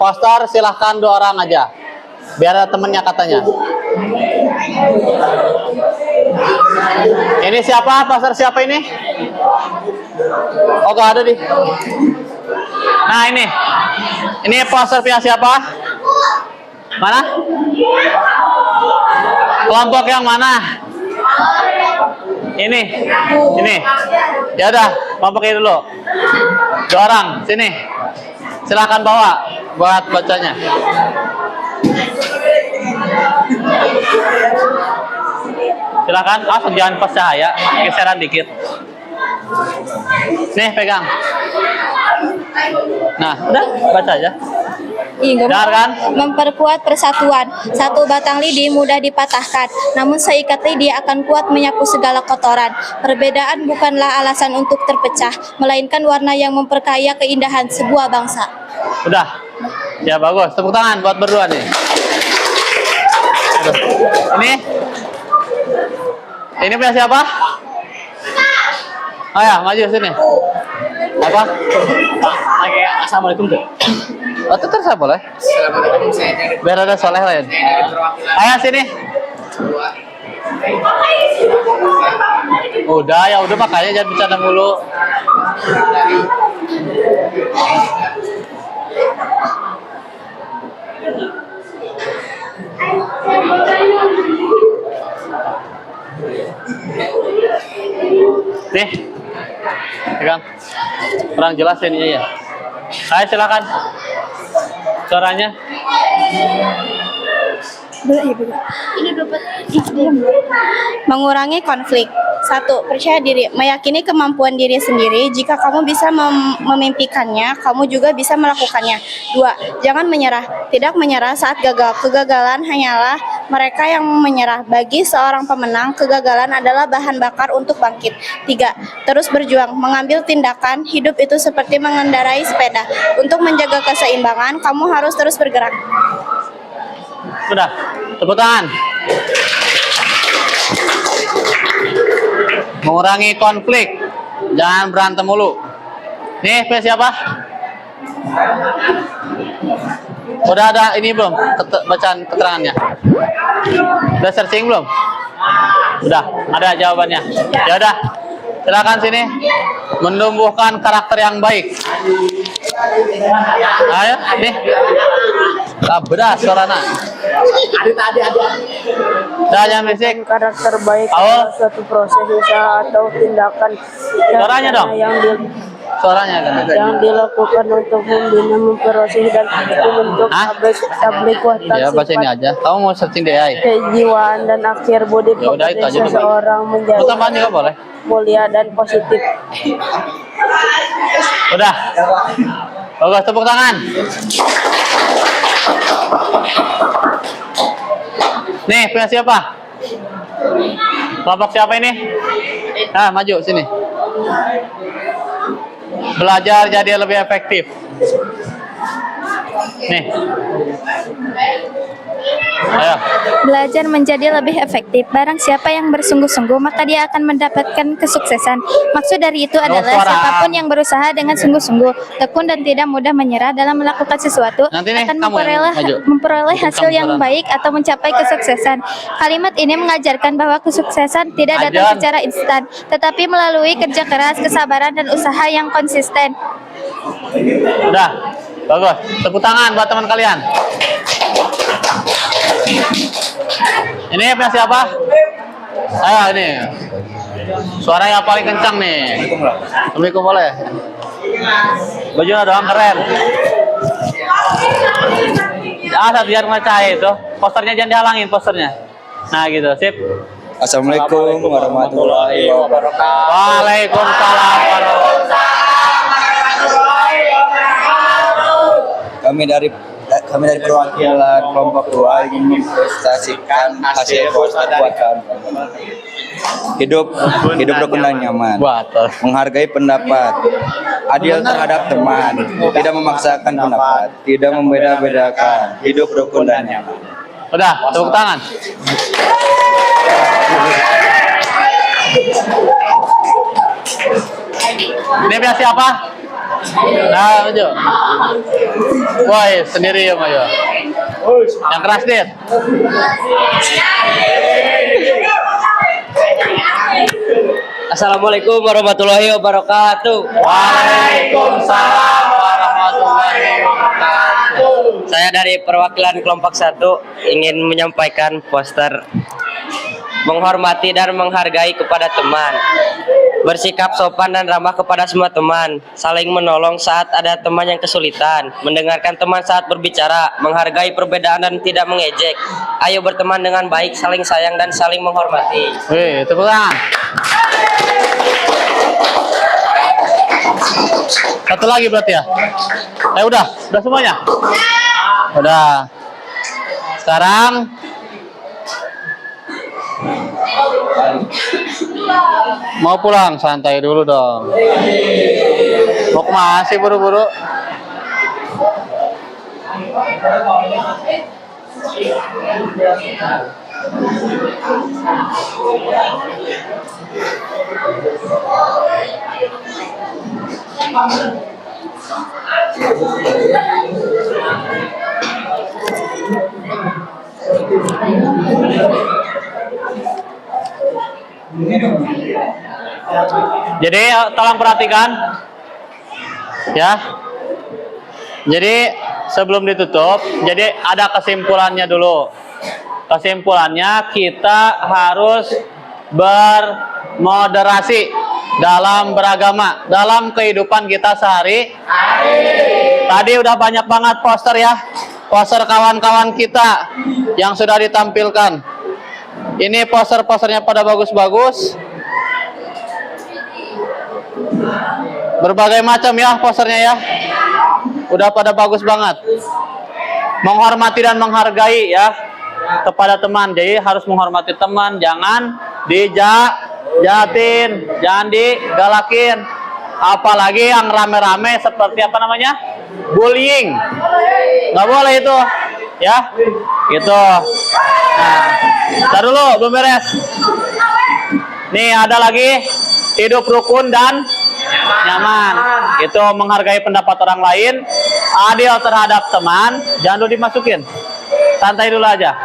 poster silahkan 2 orang aja. Biar ada temennya katanya. Ini siapa? Poster siapa ini? Oh gak ada di. Nah ini. Ini poster pihak siapa? Mana? Kelompok yang mana? Ini. Ya udah, kelompok ini dulu. 2 orang, sini. Silakan bawa buat bacanya. Silakan, jangan pas cahaya, geseran dikit. Nih, pegang. Nah, udah baca aja. Benar kan? Memperkuat persatuan. Satu batang lidi mudah dipatahkan, namun seikat lidi akan kuat menyapu segala kotoran. Perbedaan bukanlah alasan untuk terpecah, melainkan warna yang memperkaya keindahan sebuah bangsa. Udah. Ya bagus. Tepuk tangan buat berdua nih. Aduh. Ini punya siapa? Oh ya, maju sini. Apa? Pakai assalamualaikum tuh. Oh, itu terus boleh? Assalamualaikum, saya dari Biar ada soleh lain. Ayo sini. Udah ya udah, makanya jangan bercanda mulu. Nih, pegang. Kurang jelas ini ya. Ayo silakan. Suaranya. Mengurangi konflik. 1. Percaya diri, meyakini kemampuan diri sendiri. Jika kamu bisa memimpikannya, kamu juga bisa melakukannya. 2. Jangan menyerah. Tidak menyerah saat gagal. Kegagalan hanyalah mereka yang menyerah. Bagi seorang pemenang, kegagalan adalah bahan bakar untuk bangkit. 3. Terus berjuang, mengambil tindakan. Hidup itu seperti mengendarai sepeda. Untuk menjaga keseimbangan, kamu harus terus bergerak. Udah, tepuk tangan. Mengurangi konflik, jangan berantem mulu. Nih, siapa? Udah ada ini belum? Bacaan keterangannya? Udah searching belum? Udah, ada jawabannya. Ya udah, silakan sini. Menumbuhkan karakter yang baik. Ayo, nih. Beras suarana. Dah, jangan berisik. Karakter baik Awal. adalah suatu proses usaha atau tindakan Suaranya dong. Suaranya kan. yang dilakukan untuk membina, memproses dan membentuk tablik watak Ya, baca ini aja. Kamu mau searching di AI? kejiwaan dan akhir budi Ya udah, itu aja dulu. seseorang menjadi Mau tambahan juga boleh. mulia dan positif. Udah. Bagus, tepuk tangan. Nih, punya siapa? Kelompok siapa ini? Nah, maju sini. Belajar jadi lebih efektif. Nih. Ayo. Belajar menjadi lebih efektif. Barang siapa yang bersungguh-sungguh, maka dia akan mendapatkan kesuksesan. Maksud dari itu adalah siapapun yang berusaha dengan sungguh-sungguh, tekun dan tidak mudah menyerah dalam melakukan sesuatu, Nanti nih, akan kamu yang maju. memperoleh hasil yang Kamu baik atau mencapai kesuksesan. Kalimat ini mengajarkan bahwa kesuksesan tidak datang Ajar. secara instan, tetapi melalui kerja keras, kesabaran, dan usaha yang konsisten. Udah. Bagus. Tepuk tangan buat teman kalian. Ini punya siapa? Ayo ini. Suara yang paling kencang nih. Assalamualaikum boleh. Bajunya doang keren. Saat biar ngecahaya itu. Posternya jangan dihalangin posternya. Nah gitu, sip. Assalamualaikum warahmatullahi wabarakatuh. Waalaikumsalam warahmatullahi wabarakatuh. Kami dari perwakilan kelompok 2 ingin mempresentasikan hasil poster buat kami. Hidup rukun dan nyaman, menghargai pendapat, adil terhadap teman, tidak memaksakan pendapat, tidak membeda-bedakan, hidup rukun dan nyaman. Udah, tepuk tangan. Ini punya siapa? Nah, maju. Woi, sendiri ya maju. Yang keras, Dit. Assalamualaikum warahmatullahi wabarakatuh. Waalaikumsalam warahmatullahi wabarakatuh. Saya dari perwakilan kelompok 1 ingin menyampaikan poster menghormati dan menghargai kepada teman. bersikap sopan dan ramah kepada semua teman, saling menolong saat ada teman yang kesulitan, mendengarkan teman saat berbicara, menghargai perbedaan dan tidak mengejek. Ayo berteman dengan baik, saling sayang dan saling menghormati. Wih, tepuk tangan. Satu lagi berarti ya? Udah semuanya? Udah. Sekarang mau pulang, santai dulu dong. Mau kemana sih buru-buru? Jadi tolong perhatikan ya. Jadi sebelum ditutup, jadi ada kesimpulannya dulu. Kesimpulannya kita harus bermoderasi dalam beragama, dalam kehidupan kita sehari-hari. Tadi udah banyak banget poster ya, poster kawan-kawan kita yang sudah ditampilkan. Ini poster-posternya pada bagus-bagus. Berbagai macam ya posternya ya. Udah pada bagus banget. Menghormati dan menghargai ya kepada teman. Jadi harus menghormati teman, jangan dijahatin, jangan digalakin. Apalagi yang rame-rame seperti apa namanya? Bullying. Nggak boleh itu. Ya. Gitu. Nah, ntar dulu belum beres. Nih ada lagi hidup rukun dan nyaman. Itu menghargai pendapat orang lain, adil terhadap teman, jangan dulu dimasukin. Santai dulu aja.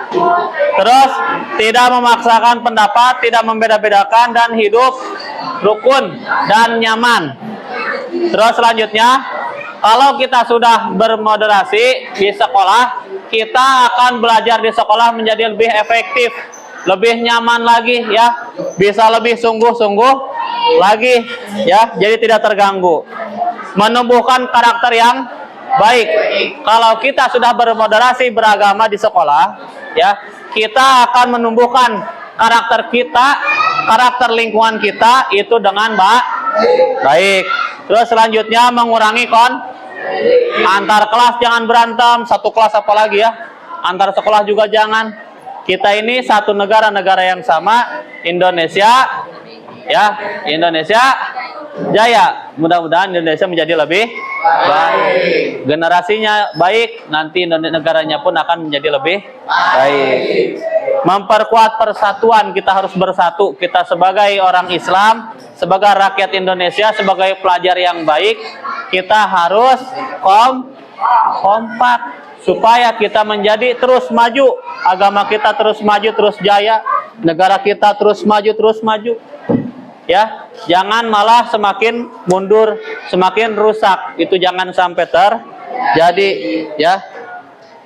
Terus tidak memaksakan pendapat, tidak membeda-bedakan dan hidup rukun dan nyaman. Terus selanjutnya, kalau kita sudah bermoderasi di sekolah, kita akan belajar di sekolah menjadi lebih efektif, lebih nyaman lagi ya, bisa lebih sungguh-sungguh lagi ya, jadi tidak terganggu. Menumbuhkan karakter yang baik. Kalau kita sudah bermoderasi beragama di sekolah ya, kita akan menumbuhkan karakter kita, karakter lingkungan kita itu dengan baik. Terus selanjutnya mengurangi antar kelas, jangan berantem, satu kelas apalagi ya, antar sekolah juga jangan. Kita ini satu negara yang sama, Indonesia ya, Indonesia jaya. Mudah-mudahan Indonesia menjadi lebih baik, generasinya baik, nanti negaranya pun akan menjadi lebih baik. Memperkuat persatuan, kita harus bersatu. Kita sebagai orang Islam, sebagai rakyat Indonesia, sebagai pelajar yang baik, kita harus kompak supaya kita menjadi terus maju, agama kita terus maju, terus jaya, negara kita terus maju ya. Jangan malah semakin mundur, semakin rusak. Itu jangan sampai terjadi ya.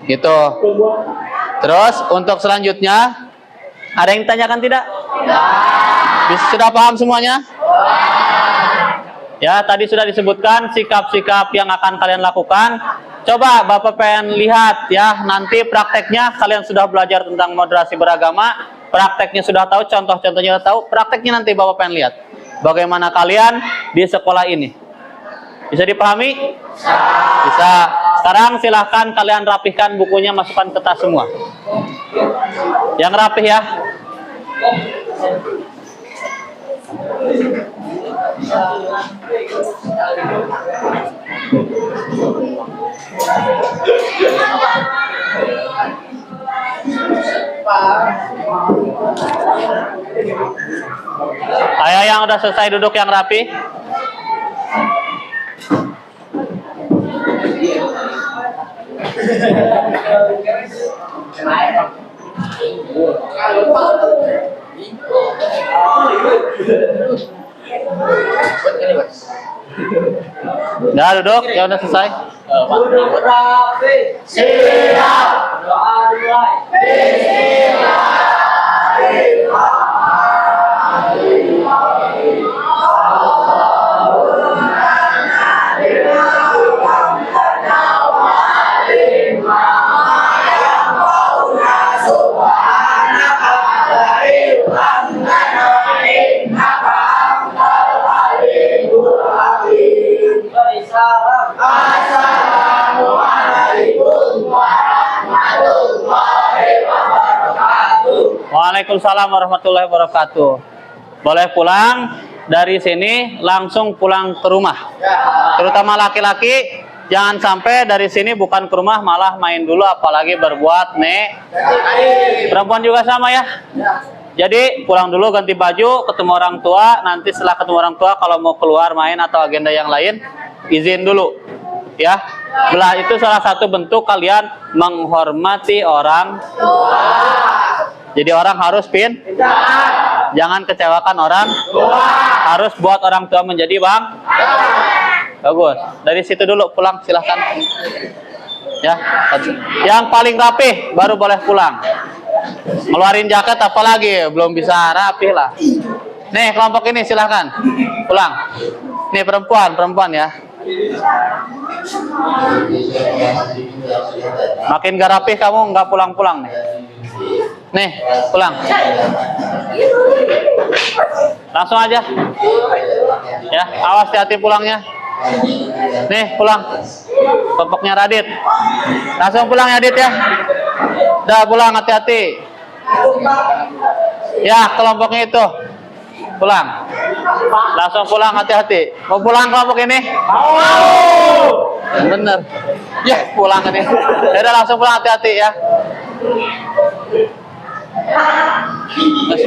Gitu. Terus untuk selanjutnya, ada yang ditanyakan tidak? Sudah paham semuanya? Ya, tadi sudah disebutkan sikap-sikap yang akan kalian lakukan. Coba Bapak pengen lihat ya, nanti prakteknya kalian sudah belajar tentang moderasi beragama, prakteknya sudah tahu, contoh-contohnya sudah tahu, prakteknya nanti Bapak pengen lihat bagaimana kalian di sekolah ini. Bisa dipahami? Bisa. Sekarang silahkan kalian rapihkan bukunya, masukkan ke tas semua. Yang rapih ya. Ayo yang udah selesai duduk yang rapi. Udah duduk, ya udah selesai. Siap. Doa dimulai. Bismillahirrahmanirrahim. Waalaikumsalam warahmatullahi wabarakatuh. Boleh pulang dari sini langsung pulang ke rumah. Terutama laki-laki, jangan sampai dari sini bukan ke rumah malah main dulu, apalagi berbuat perempuan juga sama ya. Jadi pulang dulu ganti baju, ketemu orang tua, nanti setelah ketemu orang tua kalau mau keluar main atau agenda yang lain izin dulu. Ya, belah itu salah satu bentuk kalian menghormati orang tua. Jadi orang harus jangan kecewakan orang tua. Harus buat orang tua menjadi bagus. Dari situ dulu pulang silahkan. Ya, yang paling rapih baru boleh pulang. Ngeluarin jaket apalagi belum bisa rapih lah. Nih kelompok ini silahkan pulang. Nih perempuan ya. Makin gak rapih kamu nggak pulang-pulang nih. Nih pulang. Langsung aja. Ya, awas hati-hati pulangnya. Nih pulang. Kelompoknya Radit. Langsung pulang ya Dit ya. Udah pulang hati-hati. Ya kelompoknya itu. Pulang. Langsung pulang hati-hati. Mau pulang kelompok ini? Mau. Bener. Ya pulang ini. Udah langsung pulang hati-hati ya. Terus